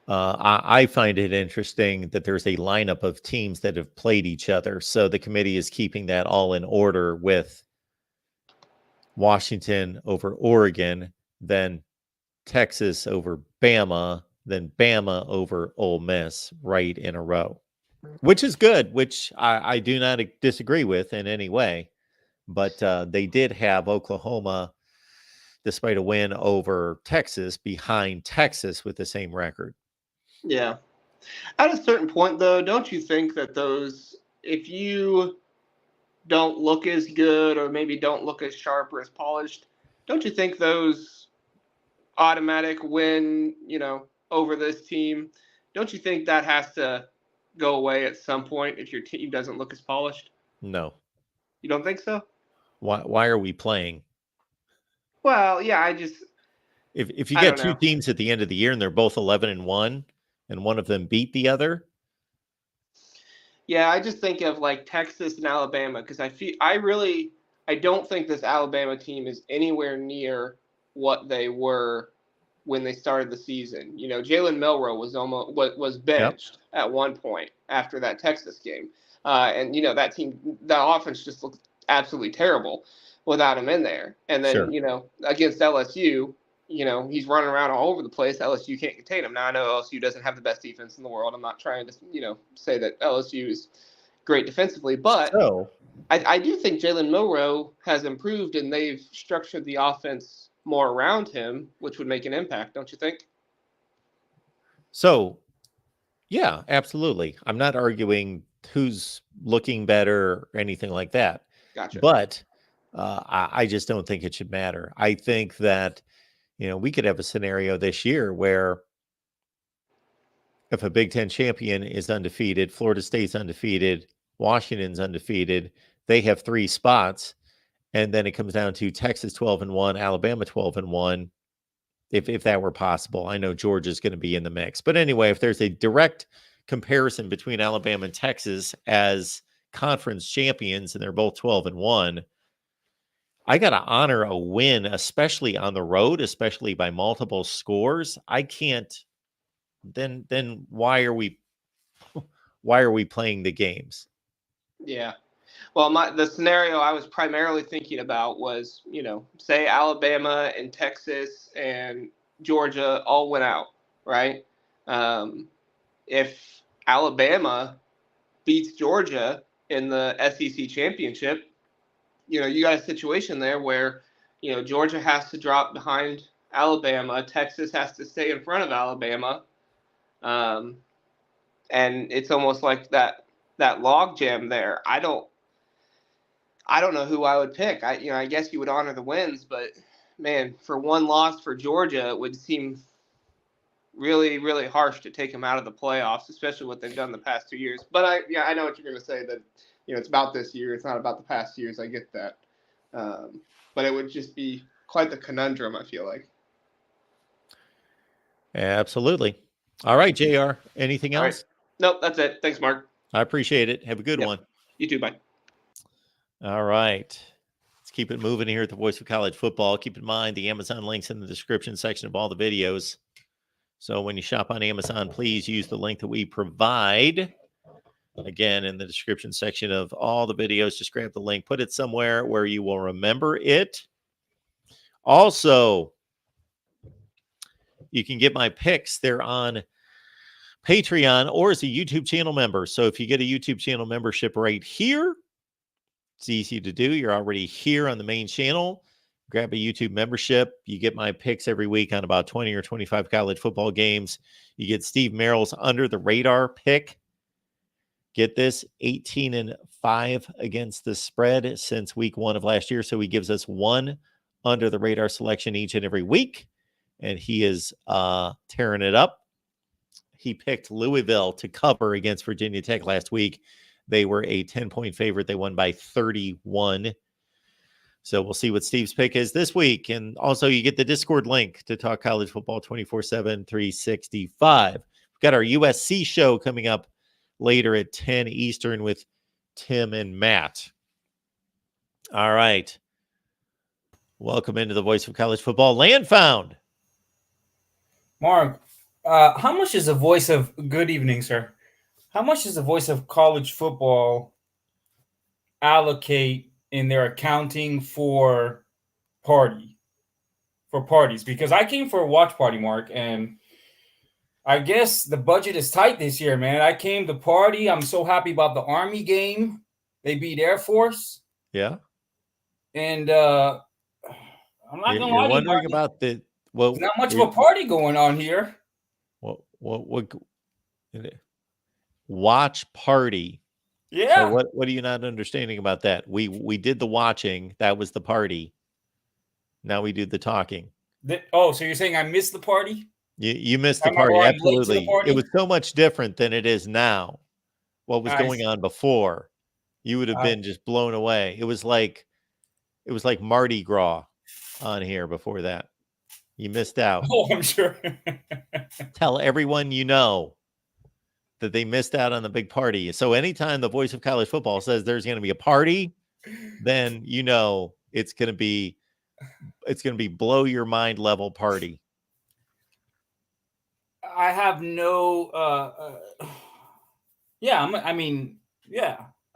Speaker 1: I find it interesting that there's a lineup of teams that have played each other. So the committee is keeping that all in order with Washington over Oregon, then Texas over Bama, then Bama over Ole Miss right in a row, which is good, which I do not disagree with in any way. But they did have Oklahoma, despite a win over Texas, behind Texas with the same record.
Speaker 6: Yeah. At a certain point, though, don't you think that if you don't look as good or maybe don't look as sharp or as polished, don't you think those automatic win, over this team, don't you think that has to go away at some point if your team doesn't look as polished?
Speaker 1: No.
Speaker 6: You don't think so?
Speaker 1: Why are we playing?
Speaker 6: Well, yeah,
Speaker 1: If you
Speaker 6: I
Speaker 1: get
Speaker 6: don't
Speaker 1: two
Speaker 6: know.
Speaker 1: teams at the end of the year and they're both 11-1 and one of them beat the other,
Speaker 6: Yeah, I just think of like Texas and Alabama because I don't think this Alabama team is anywhere near what they were when they started the season. Jalen Milroe was benched at one point after that Texas game, and that offense just looked absolutely terrible without him in there. And then
Speaker 1: sure.
Speaker 6: against LSU, he's running around all over the place. LSU can't contain him. Now I know LSU doesn't have the best defense in the world. I'm not trying to say that LSU is great defensively, but
Speaker 1: So
Speaker 6: I do think Jalen Milroe has improved and they've structured the offense more around him, which would make an impact, don't you think?
Speaker 1: So, yeah, absolutely. I'm not arguing who's looking better or anything like that,
Speaker 6: Gotcha.
Speaker 1: but I just don't think it should matter. I think that, we could have a scenario this year where if a Big Ten champion is undefeated, Florida State's undefeated, Washington's undefeated, they have 3 spots. And then it comes down to Texas 12-1, Alabama 12-1. If that were possible, I know Georgia's going to be in the mix. But anyway, if there's a direct comparison between Alabama and Texas as conference champions and they're both 12-1, I got to honor a win, especially on the road, especially by multiple scores. I can't. Then why are we playing the games?
Speaker 6: Yeah. Well, the scenario I was primarily thinking about was, say Alabama and Texas and Georgia all went out, right? If Alabama beats Georgia in the SEC championship, you got a situation there where, Georgia has to drop behind Alabama, Texas has to stay in front of Alabama, and it's almost like that log jam there. I don't know who I would pick. I guess you would honor the wins, but man, for one loss for Georgia, it would seem really, really harsh to take them out of the playoffs, especially what they've done the past 2 years. But I know what you're going to say, that it's about this year. It's not about the past years. I get that, but it would just be quite the conundrum, I feel like.
Speaker 1: Absolutely. All right, JR. Anything
Speaker 6: All
Speaker 1: else?
Speaker 6: right. Nope, that's it. Thanks, Mark.
Speaker 1: I appreciate it. Have a good
Speaker 6: Yep.
Speaker 1: one.
Speaker 6: You too. Bye.
Speaker 1: All right. Let's keep it moving here at the Voice of College Football. Keep in mind the Amazon links in the description section of all the videos. So when you shop on Amazon, please use the link that we provide. Again, in the description section of all the videos, just grab the link, put it somewhere where you will remember it. Also, you can get my picks. They're on Patreon or as a YouTube channel member. So if you get a YouTube channel membership right here, it's easy to do. You're already here on the main channel. Grab a YouTube membership. You get my picks every week on about 20 or 25 college football games. You get Steve Merrill's Under the Radar pick. Get this, 18-5 against the spread since week 1 of last year. So he gives us one under the radar selection each and every week. And he is tearing it up. he picked Louisville to cover against Virginia Tech last week. They were a 10-point favorite. They won by 31. So we'll see what Steve's pick is this week. And also, you get the Discord link to talk college football 24/7, 365. We've got our USC show coming up later at 10 Eastern with Tim and Matt. All right. Welcome into the voice of college football, Landfound.
Speaker 7: Mark, how much is the voice of good evening, sir? How much does the voice of college football allocate in their accounting for parties? Because I came for a watch party, Mark, and I guess the budget is tight this year, man. I came to party. I'm so happy about the Army game. They beat Air Force.
Speaker 1: Yeah.
Speaker 7: And I'm not gonna lie
Speaker 1: You're
Speaker 7: to you,
Speaker 1: wondering
Speaker 7: Mark,
Speaker 1: about the well.
Speaker 7: there's not much of a party going on here.
Speaker 1: What watch party?
Speaker 7: Yeah.
Speaker 1: So what are you not understanding about that? We did the watching. That was the party. Now we do the talking.
Speaker 7: So you're saying I missed the party?
Speaker 1: You missed the
Speaker 7: Am I
Speaker 1: party.
Speaker 7: going late to the
Speaker 1: Absolutely.
Speaker 7: party?
Speaker 1: It was so much different than it is now. What was
Speaker 7: I
Speaker 1: going
Speaker 7: see.
Speaker 1: on before? You would have been just blown away. It was like Mardi Gras on here before that. You missed out.
Speaker 7: Oh, I'm sure.
Speaker 1: Tell everyone you know that they missed out on the big party. So anytime the voice of college football says there's going to be a party, then you know it's going to be blow your mind level party.
Speaker 7: I have no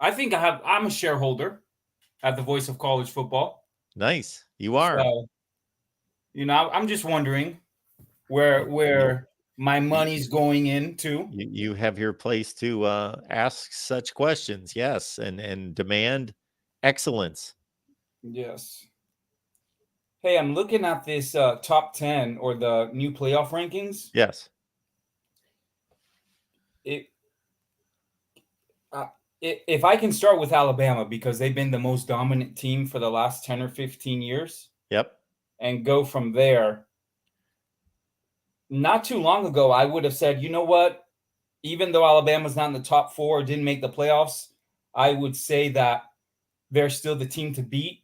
Speaker 7: I think I'm a shareholder at the Voice of College Football.
Speaker 1: Nice. You are.
Speaker 7: So, I'm just wondering where my money's going into.
Speaker 1: You have your place to ask such questions. Yes, and demand excellence.
Speaker 7: Yes. Hey, I'm looking at this top 10 or the new playoff rankings.
Speaker 1: Yes.
Speaker 7: If I can start with Alabama, because they've been the most dominant team for the last 10 or 15 years.
Speaker 1: Yep.
Speaker 7: And go from there. Not too long ago, I would have said, you know what? Even though Alabama's not in the top 4, didn't make the playoffs, I would say that they're still the team to beat.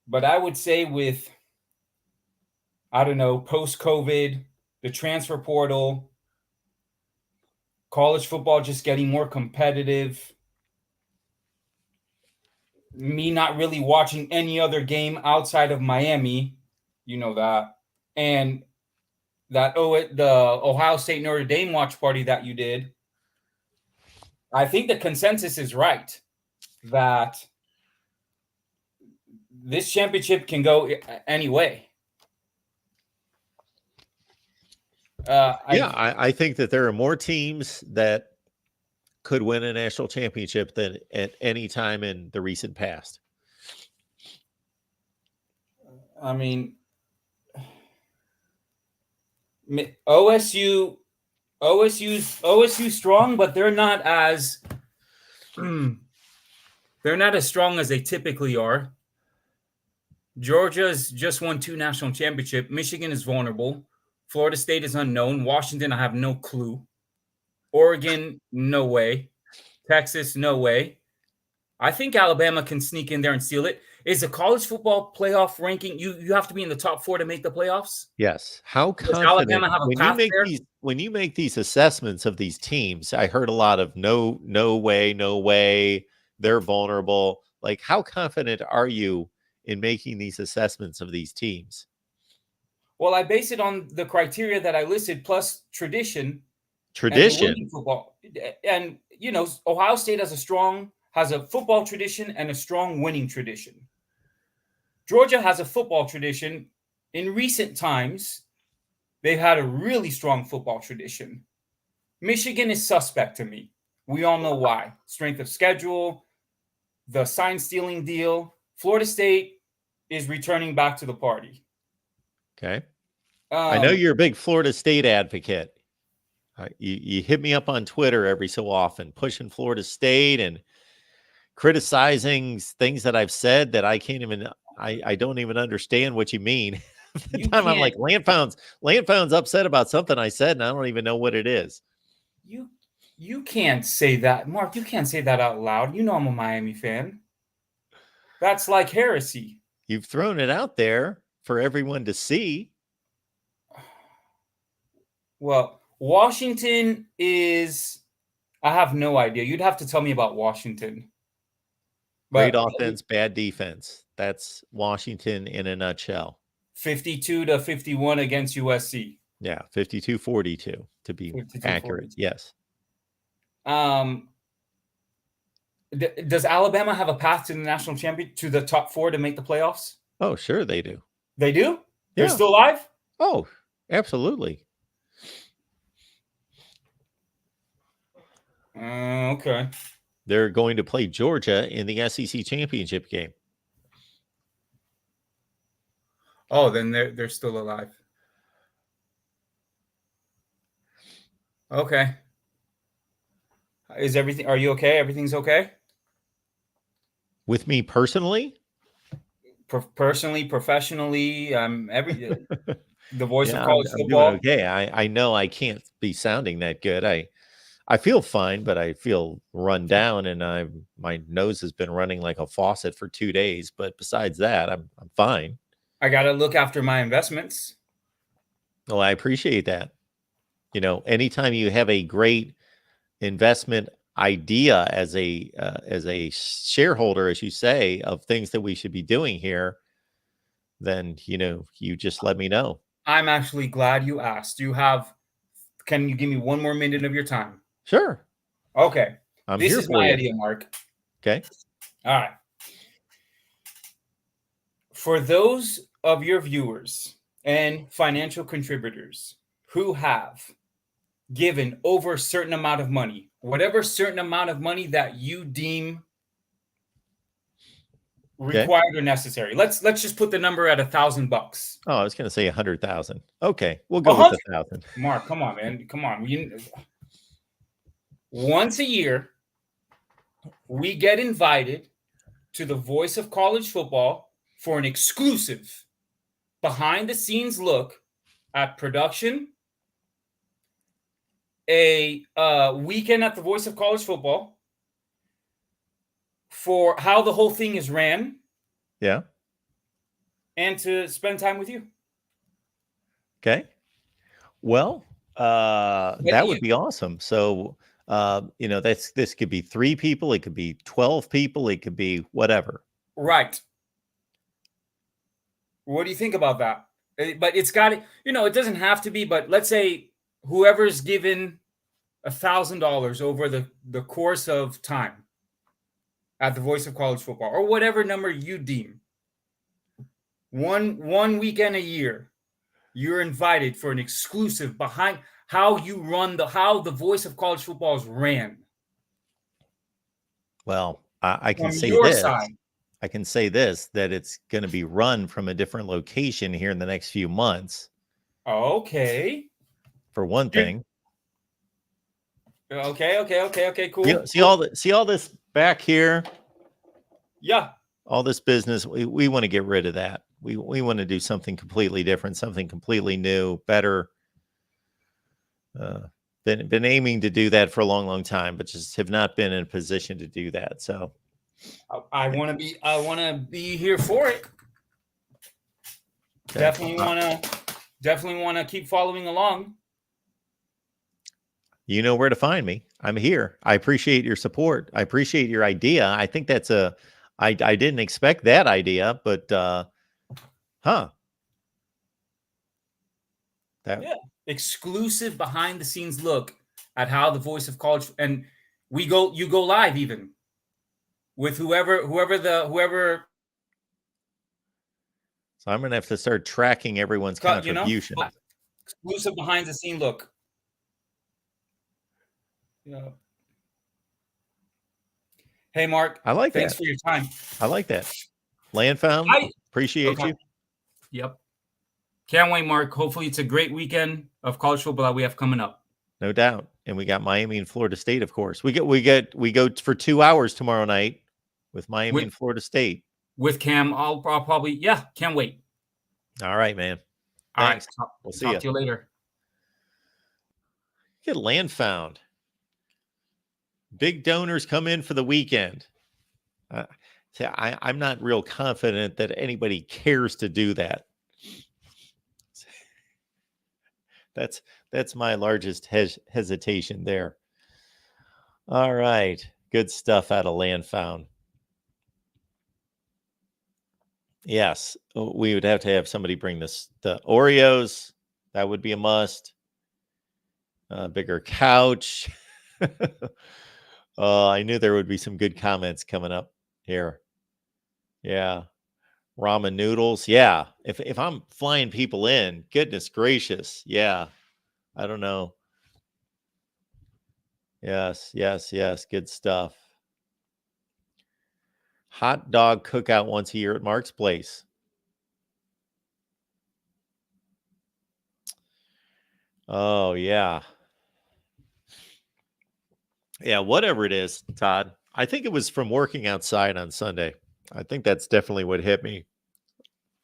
Speaker 7: But I would say with, I don't know, post-COVID, the transfer portal, college football just getting more competitive, me not really watching any other game outside of Miami, you know that, and the Ohio State Notre Dame watch party that you did, I think the consensus is right that this championship can go any way.
Speaker 1: I think that there are more teams that could win a national championship than at any time in the recent past.
Speaker 7: I mean, OSU's strong, but they're not as strong as they typically are. Georgia's just won 2 national championships. Michigan is vulnerable. Florida State is unknown. Washington, I have no clue. Oregon, no way. Texas, no way. I think Alabama can sneak in there and steal it. Is the college football playoff ranking, you have to be in the top 4 to make the playoffs?
Speaker 1: Yes. How
Speaker 7: Does
Speaker 1: confident
Speaker 7: Alabama have a path there?
Speaker 1: when you make these assessments of these teams? I heard a lot of no way, they're vulnerable. Like, how confident are you in making these assessments of these teams?
Speaker 7: Well, I base it on the criteria that I listed, plus tradition.
Speaker 1: Tradition.
Speaker 7: Football. And, Ohio State has a football tradition and a strong winning tradition. Georgia has a football tradition. In recent times, they've had a really strong football tradition. Michigan is suspect to me. We all know why. Strength of schedule, the sign-stealing deal. Florida State is returning back to the party.
Speaker 1: Okay. I know you're a big Florida State advocate. You hit me up on Twitter every so often, pushing Florida State and criticizing things that I've said that I can't even, I don't even understand what you mean. At the time I'm like, Landfound's upset about something I said, and I don't even know what it is.
Speaker 7: You can't say that, Mark. You can't say that out loud. You know I'm a Miami fan. That's like heresy.
Speaker 1: You've thrown it out there for everyone to see.
Speaker 7: Well, Washington is. I have no idea. You'd have to tell me about Washington.
Speaker 1: Great
Speaker 7: But
Speaker 1: offense, bad defense. That's Washington in a nutshell.
Speaker 7: 52-51 against USC.
Speaker 1: Yeah, 52-42 to be
Speaker 7: 52-42.
Speaker 1: accurate. Yes.
Speaker 7: Does Alabama have a path to the national champion, to the top 4 to make the playoffs?
Speaker 1: Oh, sure they do.
Speaker 7: They do? They're
Speaker 1: Yeah.
Speaker 7: still alive?
Speaker 1: Oh, absolutely.
Speaker 7: Okay.
Speaker 1: They're going to play Georgia in the SEC championship game.
Speaker 7: Oh, then they're still alive. Okay. Are you okay? Everything's okay?
Speaker 1: With me personally?
Speaker 7: Personally, professionally, the voice
Speaker 1: Yeah,
Speaker 7: of college
Speaker 1: I'm
Speaker 7: football.
Speaker 1: doing okay. I know I can't be sounding that good. I feel fine, but I feel run down, and my nose has been running like a faucet for 2 days. But besides that, I'm fine.
Speaker 7: I got to look after my investments.
Speaker 1: Well, I appreciate that. You know, anytime you have a great investment idea as a shareholder, as you say, of things that we should be doing here, then you just let me know.
Speaker 7: I'm actually glad you asked. Can you give me 1 more minute of your time?
Speaker 1: Sure.
Speaker 7: Okay.
Speaker 1: I'm
Speaker 7: This
Speaker 1: here
Speaker 7: is
Speaker 1: for
Speaker 7: my
Speaker 1: you.
Speaker 7: idea, Mark.
Speaker 1: Okay.
Speaker 7: All right. For those of your viewers and financial contributors who have given over a certain amount of money, whatever certain amount of money that you deem required or necessary. Let's just put the number at $1,000.
Speaker 1: Oh, I was going to say 100,000. Okay, we'll go with 1,000.
Speaker 7: Mark, come on, man. Come on. Once a year, we get invited to the Voice of College Football for an exclusive behind-the-scenes look at production, a weekend at the Voice of College Football for how the whole thing is ran.
Speaker 1: Yeah.
Speaker 7: And to spend time with you.
Speaker 1: Okay. Well, that would be awesome. So, this could be 3 people. It could be 12 people. It could be whatever.
Speaker 7: Right. What do you think about that? But it's got to, it doesn't have to be, but let's say whoever's given $1,000 over the course of time at the Voice of College Football, or whatever number you deem, one weekend a year, you're invited for an exclusive behind how the Voice of College Football is ran.
Speaker 1: Well, I can say this. I can say this, that it's going to be run from a different location here in the next few months.
Speaker 7: Okay.
Speaker 1: For one thing.
Speaker 7: Okay, cool.
Speaker 1: See all this back here?
Speaker 7: Yeah.
Speaker 1: All this business, we want to get rid of that. We want to do something completely different, something completely new, better. Been aiming to do that for a long time, but just have not been in a position to do that. So
Speaker 7: I want to be here for it.
Speaker 1: Okay.
Speaker 7: Definitely want to keep following along.
Speaker 1: You know where to find me. I'm here. I appreciate your support. I appreciate your idea. I think that's I didn't expect that idea, but
Speaker 7: Exclusive behind the scenes look at how the Voice of College, and you go live even with whoever.
Speaker 1: So I'm going to have to start tracking everyone's contribution.
Speaker 7: Exclusive behind the scene look. Yeah. Hey, Mark.
Speaker 1: I like
Speaker 7: Thanks
Speaker 1: that.
Speaker 7: for your time.
Speaker 1: I like that. Land found. Appreciate you.
Speaker 7: Yep. Can't wait, Mark. Hopefully it's a great weekend of college football that we have coming up.
Speaker 1: No doubt. And we got Miami and Florida State, of course. We go for 2 hours tomorrow night with Miami and Florida State.
Speaker 7: With Cam, I'll probably, can't wait.
Speaker 1: All right, man.
Speaker 7: All
Speaker 1: Thanks.
Speaker 7: right.
Speaker 1: We'll see
Speaker 7: Talk to you later.
Speaker 1: Get land found. Big donors come in for the weekend. See, I'm not real confident that anybody cares to do that. That's my largest hesitation there. All right. Good stuff out of Land Found. Yes, we would have to have somebody bring the Oreos. That would be a must. Bigger couch. I knew there would be some good comments coming up here. Yeah. Ramen noodles. Yeah. If I'm flying people in, goodness gracious. Yeah. I don't know. Yes. Good stuff. Hot dog cookout once a year at Mark's Place. Oh, yeah. Yeah, whatever it is, Todd. I think it was from working outside on Sunday. I think that's definitely what hit me.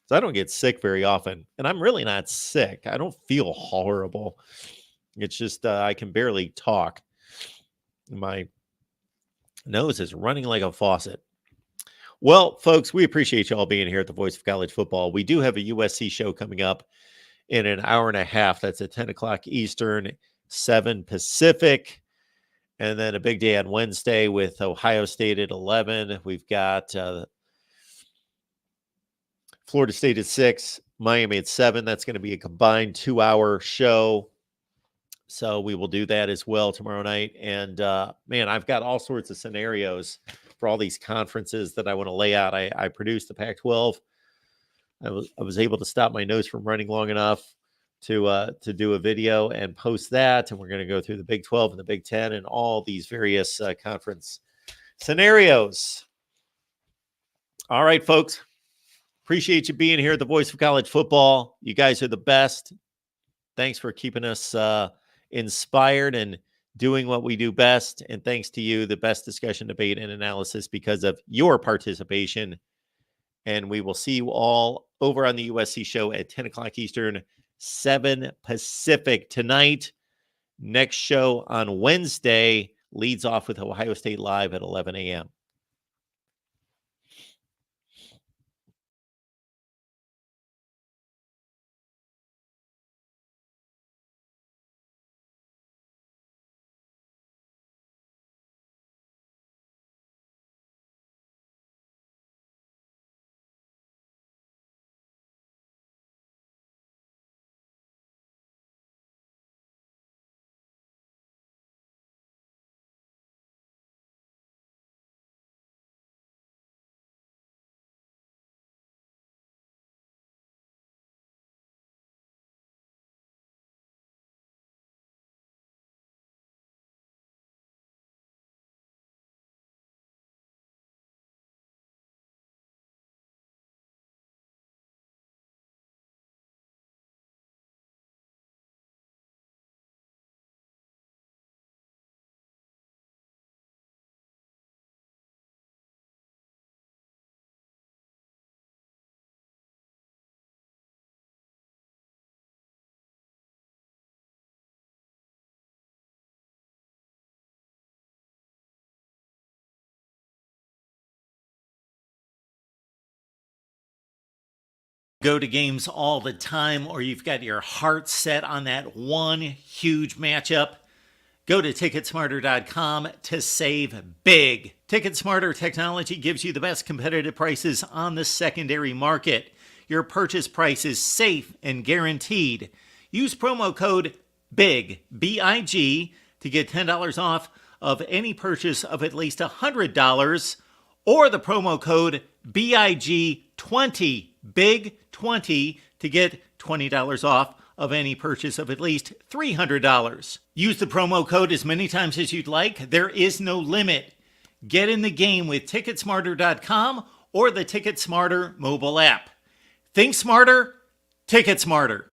Speaker 1: So I don't get sick very often, and I'm really not sick. I don't feel horrible. It's just I can barely talk. My nose is running like a faucet. Well, folks, we appreciate you all being here at the Voice of College Football. We do have a USC show coming up in an hour and a half. That's at 10 o'clock Eastern, 7 Pacific. And then a big day on Wednesday with Ohio State at 11. We've got Florida State at 6, Miami at 7. That's going to be a combined 2-hour show. So we will do that as well tomorrow night. And man, I've got all sorts of scenarios for all these conferences that I want to lay out. I produced the Pac-12. I was able to stop my nose from running long enough to do a video and post that. And we're going to go through the Big 12 and the Big 10 and all these various conference scenarios. All right, folks. Appreciate you being here at the Voice of College Football. You guys are the best. Thanks for keeping us inspired and doing what we do best. And thanks to you, the best discussion, debate, and analysis because of your participation. And we will see you all over on the USC show at 10 o'clock Eastern, 7 Pacific tonight. Next show on Wednesday leads off with Ohio State Live at 11 a.m. Go to games all the time, or you've got your heart set on that one huge matchup, go to Ticketsmarter.com to save big. Ticketsmarter technology gives you the best competitive prices on the secondary market. Your purchase price is safe and guaranteed. Use promo code BIG, B-I-G, to get $10 off of any purchase of at least $100, or the promo code BIG20, BIG20, to get $20 off of any purchase of at least $300. Use the promo code as many times as you'd like. There is no limit. Get in the game with Ticketsmarter.com or the TicketSmarter mobile app. Think smarter, Ticket Smarter.